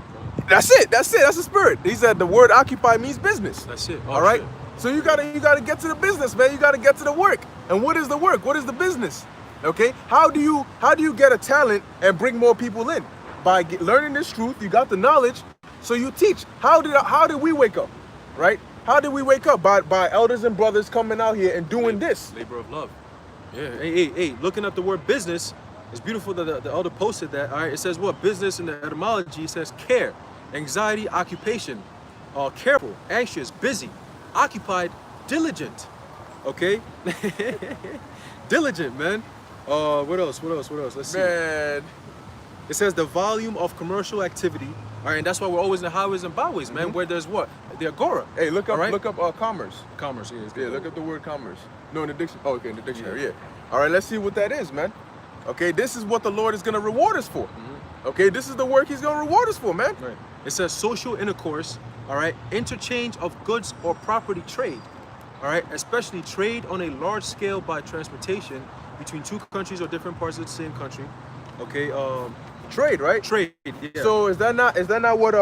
that's it. That's the spirit. He said the word occupy means business. That's it. All right. So you gotta get to the business, man. You gotta get to the work. And what is the work? What is the business? Okay. How do you get a talent and bring more people in? By learning this truth, you got the knowledge, so you teach. How did we wake up, right? How did we wake up? By elders and brothers coming out here and doing this. Labor of love. Yeah. Hey. Looking up the word business, it's beautiful that the elder posted that. All right. It says what? Business in the etymology. It says care, anxiety, occupation, careful, anxious, busy, occupied, diligent. Okay. Diligent, man. What else? Let's see. Man. It says the volume of commercial activity, all right, and that's why we're always in the highways and byways, man, where there's what? The agora. Hey, look up commerce. Commerce, yeah. Yeah, look up the word commerce. No, in the dictionary. Oh, okay, in the dictionary, yeah. All right, let's see what that is, man. Okay, this is what the Lord is going to reward us for. Okay, this is the work he's going to reward us for, man. Right. It says social intercourse, all right, interchange of goods or property trade, all right, especially trade on a large scale by transportation between two countries or different parts of the same country. Okay, trade, right? Trade, yeah. So is that not what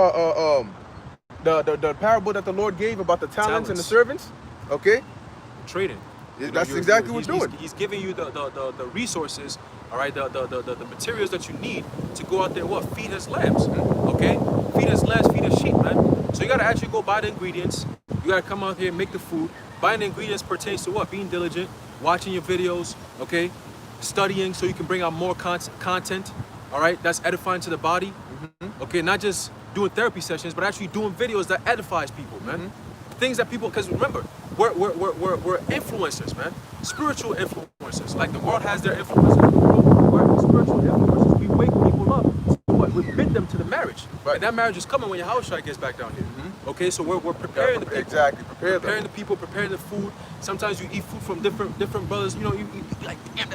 the parable that the Lord gave about the talents and the servants? Okay, trading. That's exactly what we're doing. He's giving you the resources, all right, the materials that you need to go out there, feed his lambs, okay? Feed his lambs, feed his sheep, man. So you gotta actually go buy the ingredients. You gotta come out here and make the food. Buying the ingredients pertains to what? Being diligent, watching your videos, okay? Studying so you can bring out more content, all right? That's edifying to the body, okay? Not just doing therapy sessions, but actually doing videos that edifies people, man. Things that people, because remember, we're influencers, man. Spiritual influencers. Like the world has their influencers. We're spiritual influencers. We wake people up. So what? We bid them to the marriage. Right. And that marriage is coming when your house gets back down here. Okay, so we're preparing the people. Exactly, preparing the people, preparing the food. Sometimes you eat food from different brothers. You know, you like, damn,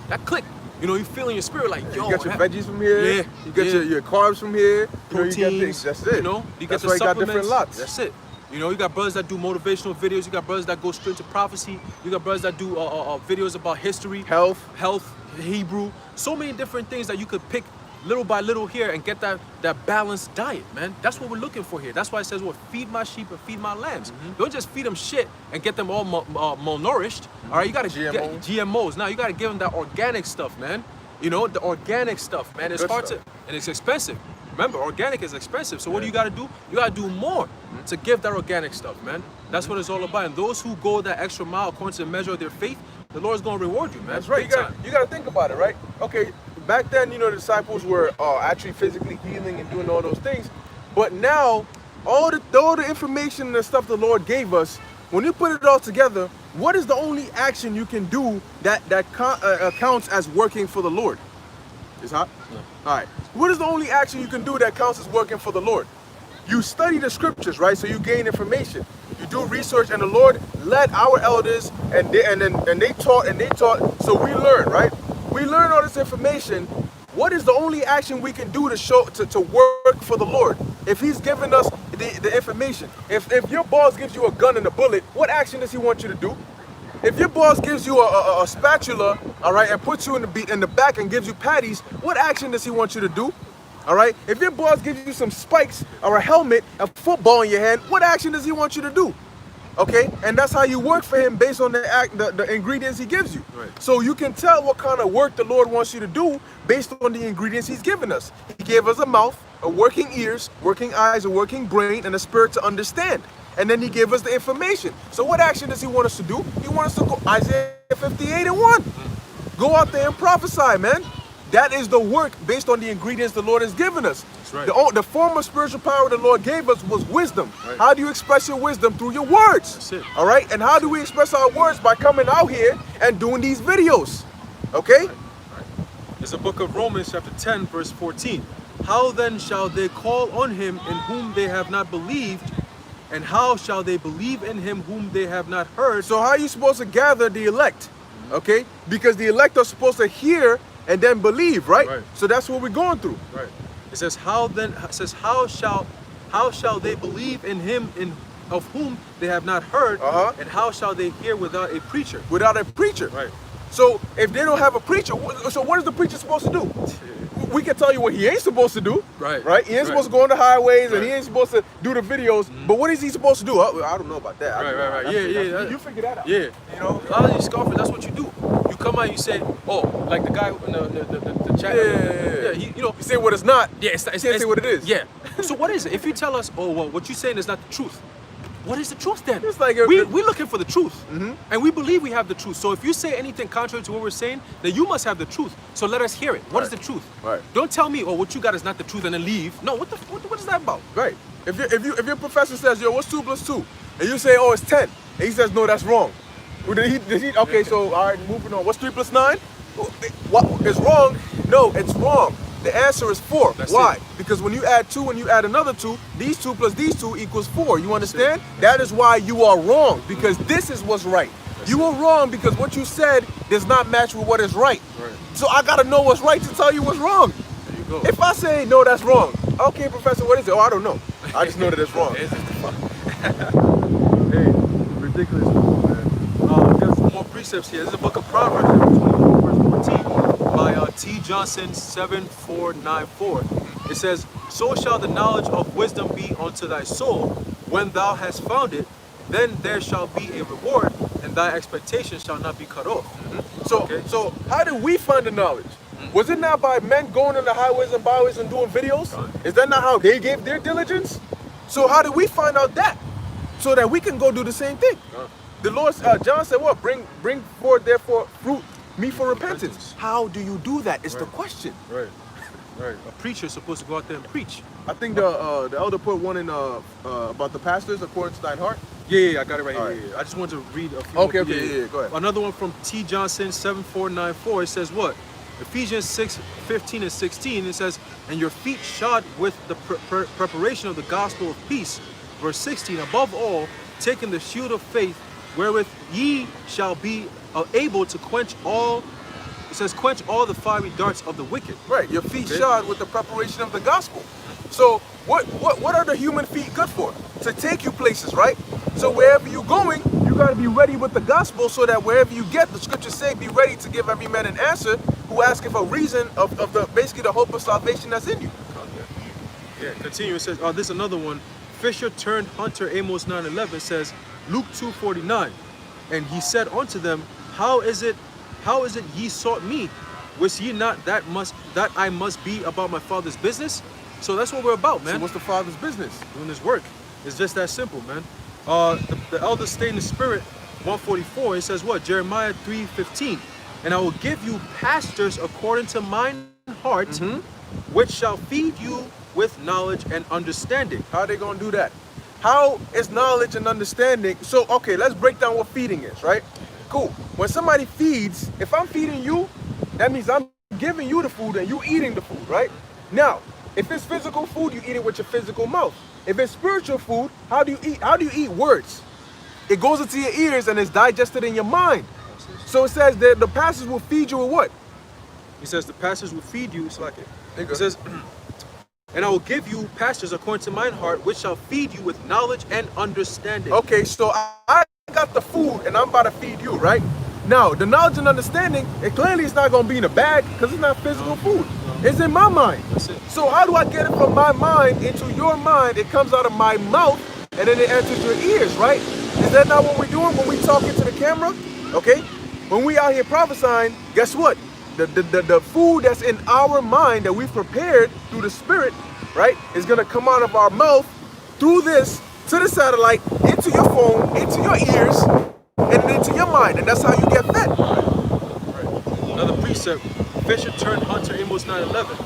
that click. You know, you feel in your spirit like, yo. You get your veggies from here. Yeah. You get your carbs from here. Proteins. You know, you get things. That's it. You know, you get That's why you got different lots. That's it. You know, you got brothers that do motivational videos. You got brothers that go straight to prophecy. You got brothers that do videos about history, health, Hebrew. So many different things that you could pick little by little here and get that balanced diet, man. That's what we're looking for here. That's why it says, feed my sheep and feed my lambs. Don't just feed them shit and get them all malnourished. All right, you got to get GMOs. Now, you got to give them that organic stuff, man. You know, the organic stuff, man. It's hard to, and it's expensive. Remember, organic is expensive. So what do you got to do? You got to do more to give that organic stuff, man. That's what it's all about. And those who go that extra mile according to the measure of their faith, the Lord's going to reward you, man. That's right. You got to think about it, right? Okay, back then, you know, the disciples were actually physically healing and doing all those things. But now, all the information and the stuff the Lord gave us, when you put it all together, what is the only action you can do that counts as working for the Lord? It's hot? No. All right. What is the only action you can do that counts as working for the Lord? You study the scriptures, right? So you gain information. You do research, and the Lord led our elders, and they taught. So we learn, right? We learn all this information. What is the only action we can do to work for the Lord? If He's given us the information, if your boss gives you a gun and a bullet, what action does He want you to do? If your boss gives you a spatula, all right, and puts you in the back and gives you patties, what action does he want you to do? All right. If your boss gives you some spikes or a helmet, a football in your hand, what action does he want you to do? Okay, and that's how you work for him based on the ingredients he gives you. Right. So you can tell what kind of work the Lord wants you to do based on the ingredients He's given us. He gave us a mouth, a working ears, working eyes, a working brain, and a spirit to understand. And then He gave us the information. So what action does He want us to do? He wants us to go Isaiah 58:1. Go out there and prophesy, man. That is the work based on the ingredients the Lord has given us. That's right. The form of spiritual power the Lord gave us was wisdom. Right. How do you express your wisdom? Through your words. That's it. All right? And how do we express our words? By coming out here and doing these videos. Okay? Right. It's the book of Romans chapter 10 verse 14. How then shall they call on him in whom they have not believed? And how shall they believe in him whom they have not heard? So how are you supposed to gather the elect? Okay? Because the elect are supposed to hear and then believe, right? Right. So that's what we're going through. Right. It says, how shall they believe in him of whom they have not heard? And how shall they hear without a preacher? Without a preacher. Right. So if they don't have a preacher, so what is the preacher supposed to do? We can tell you what he ain't supposed to do. Right. Right? He ain't supposed to go on the highways and he ain't supposed to do the videos. But what is he supposed to do? I don't know about that. Right. Yeah. You figure that out. Yeah. You know? A lot of these scoffers, that's what you do. You come out and you say, oh, like the guy in the chat. Yeah. You say what it's not. Yeah, You can't say what it is. Yeah. So what is it? If you tell us, oh, well, what you're saying is not the truth. What is the truth then? It's like we're looking for the truth, and we believe we have the truth. So if you say anything contrary to what we're saying, then you must have the truth. So let us hear it. What is the truth? Right. Don't tell me, oh, what you got is not the truth, and then leave. No, what is that about? Right. If your professor says, yo, what's 2 + 2? And you say, oh, it's 10. And he says, no, that's wrong. Well, okay, so all right, moving on. What's 3 + 9? What is wrong? No, it's wrong. The answer is 4. Why? Because when you add 2 and you add another 2, these 2 + these 2 equals 4. You understand? That is why you are wrong, because this is what's right. You are wrong because what you said does not match with what is right. So I gotta know what's right to tell you what's wrong. There you go. If I say, no, that's wrong. Okay, professor, what is it? Oh, I don't know. I just know that it's wrong. Hey, ridiculous, man. There's some more precepts here. This is a book of Proverbs, chapter 24, verse 14. By T. Johnson 7494. It says, so shall the knowledge of wisdom be unto thy soul. When thou hast found it, then there shall be a reward, and thy expectation shall not be cut off. So how did we find the knowledge? Was it not by men going on the highways and byways and doing videos? Is that not how they gave their diligence? So how did we find out that? So that we can go do the same thing. The Lord, John said, what? Bring forth therefore fruit me for repentance. How do you do that? It's the question. Right. A preacher is supposed to go out there and preach. I think the elder put one in about the pastors according to thine heart. Yeah, I got it right here. Right. Yeah. I just wanted to read a few. Okay, go ahead. Another one from T. Johnson 7494. It says what? Ephesians 6:15 and 16. It says, and your feet shod with the preparation of the gospel of peace. Verse 16. Above all, taking the shield of faith, wherewith ye shall be able to quench all the fiery darts of the wicked. Right, your feet shod with the preparation of the gospel. So what are the human feet good for? To take you places, right? So wherever you're going, you got to be ready with the gospel so that wherever you get, the scriptures say, be ready to give every man an answer who asketh for reason of basically the hope of salvation that's in you. Yeah, continue. It says, this is another one. Fisher turned hunter Amos 9:11 says, Luke 2:49, and he said unto them, How is it ye sought me? Wist ye not that I must be about my Father's business? So that's what we're about, man. So what's the Father's business? Doing his work. It's just that simple, man. The elders stay in the spirit, 144, it says what? Jeremiah 3:15. And I will give you pastors according to mine heart, which shall feed you with knowledge and understanding. How are they going to do that? How is knowledge and understanding? So, okay, let's break down what feeding is, right? Cool. When somebody feeds, if I'm feeding you, that means I'm giving you the food and you eating the food, right? Now, if it's physical food, you eat it with your physical mouth. If it's spiritual food, how do you eat? How do you eat words? It goes into your ears and it's digested in your mind. So it says that the pastors will feed you with what? He says the pastors will feed you. It's like it says, and I will give you pastors according to mine heart, which shall feed you with knowledge and understanding. Okay, so I got the food and I'm about to feed you, right? Now, the knowledge and understanding, it clearly is not going to be in a bag because it's not physical food. It's in my mind. That's it. So how do I get it from my mind into your mind? It comes out of my mouth and then it enters your ears, right? Is that not what we're doing when we talk into the camera? Okay? When we out here prophesying, guess what? The food that's in our mind that we've prepared through the Spirit, right, is going to come out of our mouth through this to the satellite, into your phone, into your ears, and into your mind. And that's how you get fed. Right. Another precept, Fisher turned hunter, Amos 9:11.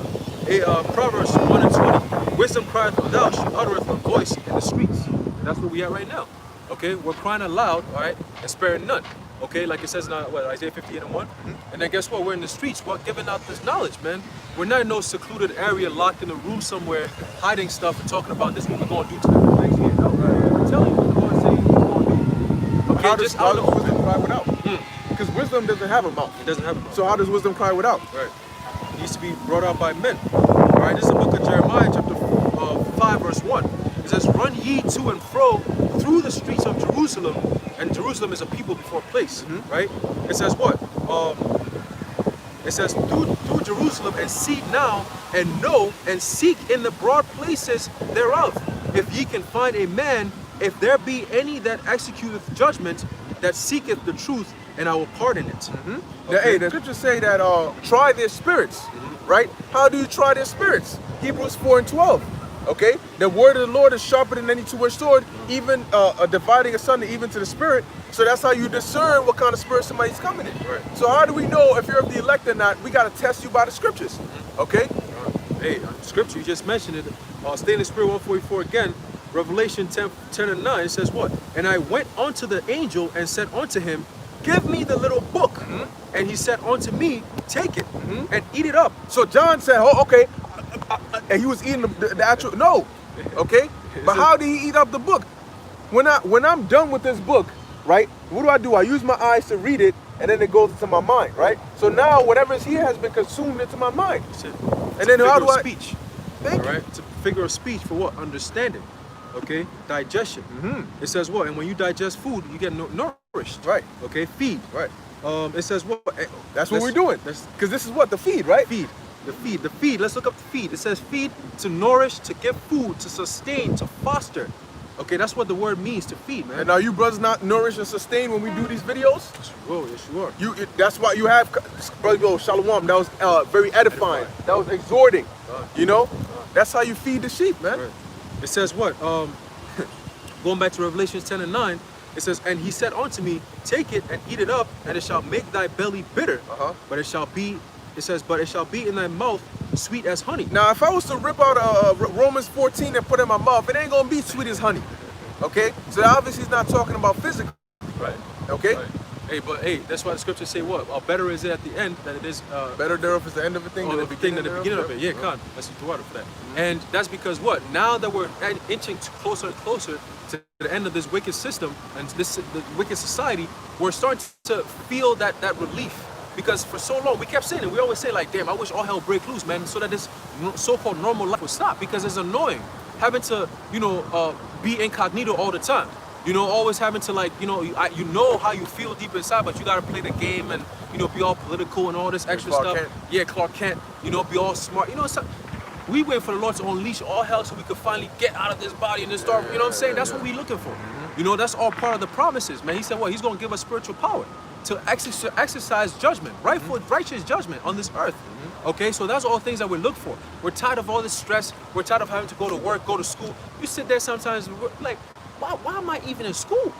Proverbs 1:20. Wisdom crieth without, she uttereth a voice in the streets. And that's where we at right now. Okay, we're crying aloud, all right, and sparing none. Okay, like it says in Isaiah 58:1. And then guess what? We're in the streets. We're giving out this knowledge, man. We're not in no secluded area, locked in a room somewhere, hiding stuff and talking about this. What we're gonna do to the next year. No, I'm telling you what the Lord is saying we're gonna do. Okay, How just does out of wisdom cry without? Because wisdom doesn't have a mouth. It doesn't have a mouth. So how does wisdom cry without? Right. It needs to be brought out by men. All right. This is the book of Jeremiah, chapter 5, verse 1. It says, "Run ye to and fro through the streets of Jerusalem," and Jerusalem is a people before place, right? It says what? It says, through Jerusalem, and seek now, and know, and seek in the broad places thereof, if ye can find a man, if there be any that executeth judgment, that seeketh the truth, and I will pardon it. Now, hey, the scriptures say that try their spirits, right? How do you try their spirits? Hebrews 4:12. Okay, the word of the Lord is sharper than any two-edged sword, even dividing asunder even to the spirit. So that's how you discern what kind of spirit somebody's coming in. Right. So how do we know if you're of the elect or not? We got to test you by the scriptures. Okay. Hey, scripture, you just mentioned it. Stay in the Spirit 144 again. Revelation 10 and 9 says what? "And I went unto the angel and said unto him, Give me the little book. And he said unto me, Take it and eat it up." So John said, "Oh, okay," and he was eating the actual. No, okay. But how did he eat up the book? When I'm done with this book, right? What do? I use my eyes to read it, and then it goes into my mind, right? So now whatever is here has been consumed into my mind. And then how do I? Speech. Thank you. Right? It's a figure of speech for what? Understanding. Okay? Digestion. It says what? And when you digest food, you get nourished. Right. Okay? Feed. Right. It says what? That's what we're doing. Because this is what the feed, right? Feed. The feed. Let's look up the feed. It says feed, to nourish, to give food, to sustain, to foster. Okay, that's what the word means, to feed, man. And are you brothers not nourished and sustained when we do these videos? Yes, you are. That's why you have, brother, shalom. That was very edifying. That was exhorting. You know, that's how you feed the sheep, man. Right. It says what? Going back to Revelation 10 and 9, it says, "And he said unto me, Take it and eat it up, and it shall make thy belly bitter, but it shall be," it says, "but it shall be in thy mouth sweet as honey." Now, if I was to rip out Romans 14 and put it in my mouth, it ain't gonna be sweet as honey. Okay, so obviously he's not talking about physical. Right. Okay. Right. Hey, that's why the scriptures say what? Better is it at the end than it is. Better thereof is the end of a thing than the beginning of it. Yeah, Khan. That's the water for that. And that's because what? Now that we're inching closer and closer to the end of this wicked system and the wicked society, we're starting to feel that relief. Because for so long, we kept saying it. We always say like, damn, I wish all hell break loose, man, so that this so-called normal life would stop. Because it's annoying having to, be incognito all the time. Always having to like, you know how you feel deep inside, but you gotta play the game and, be all political and all this extra Clark stuff. Kent. Yeah, Clark Kent, be all smart. We wait for the Lord to unleash all hell so we could finally get out of this body and then start, you know what I'm saying? That's what we're looking for. That's all part of the promises, man. He said what? He's gonna give us spiritual power to exercise judgment, righteous judgment on this earth. Okay, so that's all things that we look for. We're tired of all this stress. We're tired of having to go to work, go to school. You sit there sometimes like, why am I even in school?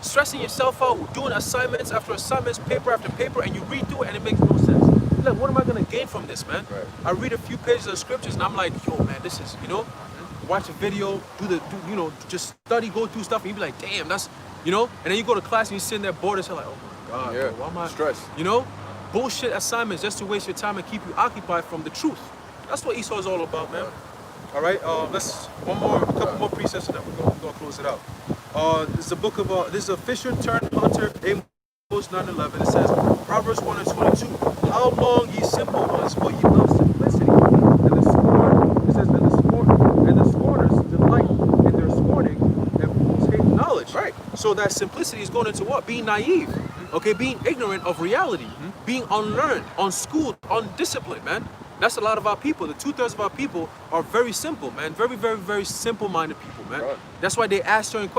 Stressing yourself out, doing assignments after assignments, paper after paper, and you read through it and it makes no sense. Like, what am I gonna gain from this, man? Right. I read a few pages of scriptures and I'm like, yo, man, this is, watch a video, just study, go through stuff, and you be like, damn, that's, and then you go to class and you're sitting there bored and you're like, oh my God, Yeah. bro, why am I Stress. Bullshit assignments just to waste your time and keep you occupied from the truth. That's what Esau is all about, man. All right, let's a couple more precepts and then we're gonna close it out. This is a book of this is a fisher turned hunter, Amos 9:11. It says, Proverbs 1 and 22. How long, ye simple ones, will ye love simplicity? And the scorners delight in their scorning, and fools hate knowledge. Right. So that simplicity is going into what? Being naive. Okay, being ignorant of reality, being unlearned, unschooled, undisciplined, man. That's a lot of our people. The 2/3 of our people are very simple, man. Very, very, very simple-minded people, man. Right. That's why they ask certain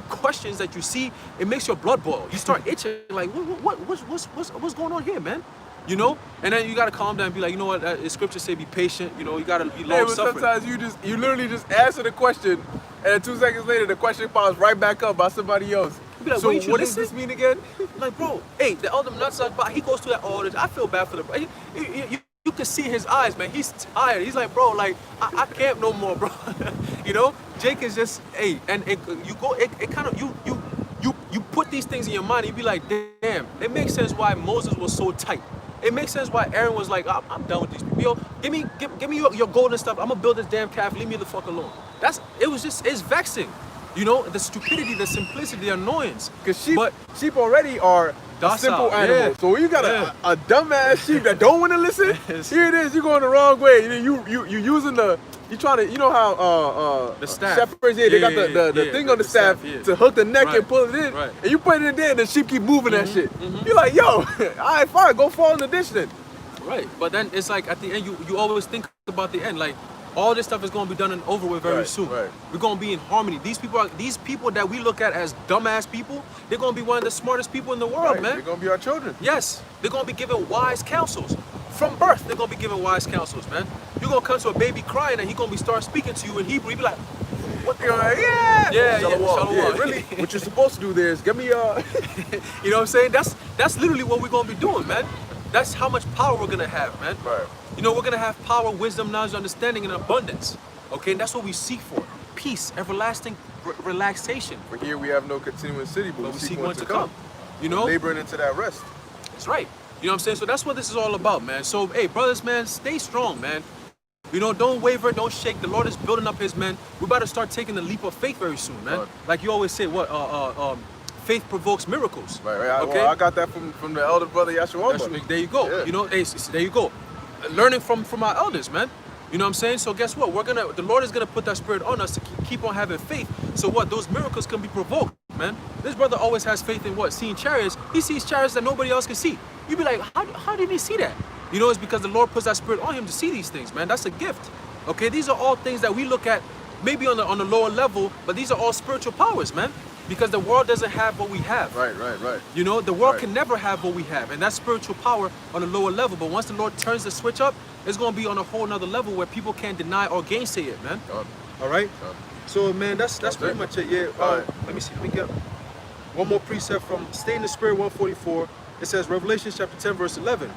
questions that you see, it makes your blood boil. You start itching, like, what's going on here, man? And then you gotta calm down and be like, you know what? The scriptures say be patient. You gotta be long suffering. Sometimes you literally just answer the question, and then 2 seconds later the question pops right back up by somebody else. Like, so what does this mean again? Like, bro, hey, the elder nuts, but he goes through that all this. I feel bad for the bro. You can see his eyes, man. He's tired. He's like, bro, like, I can't no more, bro. Jake is just, hey, and you put these things in your mind, and you be like, damn, it makes sense why Moses was so tight. It makes sense why Aaron was like, I'm done with these people. Yo, give me your golden stuff. I'm gonna build this damn calf. Leave me the fuck alone. It's vexing. You know, the stupidity, the simplicity, the annoyance. Because sheep already are a simple animal. Yeah. So when you got a dumbass sheep that don't want to listen, here it is, you're going the wrong way. You using you trying to, you know how the staff. shepherds, they got the thing on the staff to hook the neck and pull it in. Right. And you put it in there and the sheep keep moving that shit. You're like, yo, all right, fine, go fall in the ditch then. Right, but then it's like at the end, you always think about the end. Like, all this stuff is going to be done and over with very soon. Right. We're going to be in harmony. These people that we look at as dumbass people, they're going to be one of the smartest people in the world, man. They're going to be our children. Yes, they're going to be given wise counsels. From birth, they're going to be given wise counsels, man. You're going to come to a baby crying and he's going to start speaking to you in Hebrew. You be like, what? You're like, yeah. Shalom. Really, what you're supposed to do there is give me you know what I'm saying? That's literally what we're going to be doing, man. That's how much power we're going to have, man. Right. You know, we're going to have power, wisdom, knowledge, understanding, and abundance. Okay, and that's what we seek for. Peace, everlasting relaxation. For here we have no continuing city, but we seek one to come. You know? Laboring into that rest. That's right. You know what I'm saying? So that's what this is all about, man. So, hey, brothers, man, stay strong, man. You know, don't waver, don't shake. The Lord is building up his men. We're about to start taking the leap of faith very soon, man. Right. Like you always say, faith provokes miracles. Right. Okay? Well, I got that from the elder brother Yashua. There you go. Yeah. You know, there you go. Learning from our elders, man. You know what I'm saying? So guess what? The Lord is gonna put that spirit on us to keep on having faith. So what? Those miracles can be provoked, man. This brother always has faith in what? Seeing chariots. He sees chariots that nobody else can see. You be like, how did he see that? You know, it's because the Lord puts that spirit on him to see these things, man. That's a gift. Okay, these are all things that we look at maybe on the lower level, but these are all spiritual powers, man. Because the world doesn't have what we have. Right. You know, the world can never have what we have, and that's spiritual power on a lower level. But once the Lord turns the switch up, it's gonna be on a whole nother level where people can't deny or gainsay it, man. All right. So, man, that's pretty much it. Yeah. Let me see. Let me get one more precept from Stay in the Spirit 144. It says Revelation chapter 10 verse 11,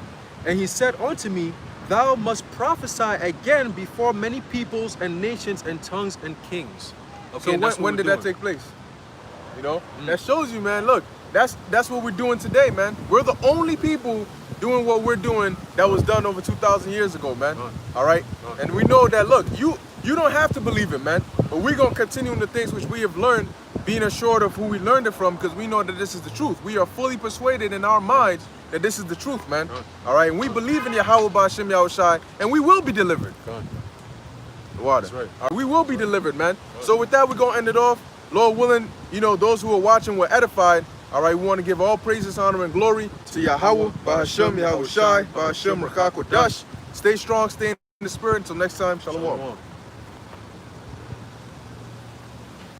and he said unto me, Thou must prophesy again before many peoples and nations and tongues and kings. Okay. So when did that take place? You know, that shows you, man. Look, that's what we're doing today, man. We're the only people doing what we're doing that was done over 2,000 years ago, man. All right, and we know that. Look, you don't have to believe it, man. But we're gonna continue in the things which we have learned, being assured of who we learned it from, because we know that this is the truth. We are fully persuaded in our minds that this is the truth, man. All right, and we believe in Yahweh Ba'Shem Yahushai, and we will be delivered. The water. That's right. We will be delivered, man. So with that, we're gonna end it off. Lord willing, you know, those who are watching were edified. All right, we want to give all praises, honor, and glory to Yahweh, Ba'Hashem, Yahushai, Ba'Hashem, Rakak Wadash. Stay strong, stay in the spirit. Until next time, Shalom.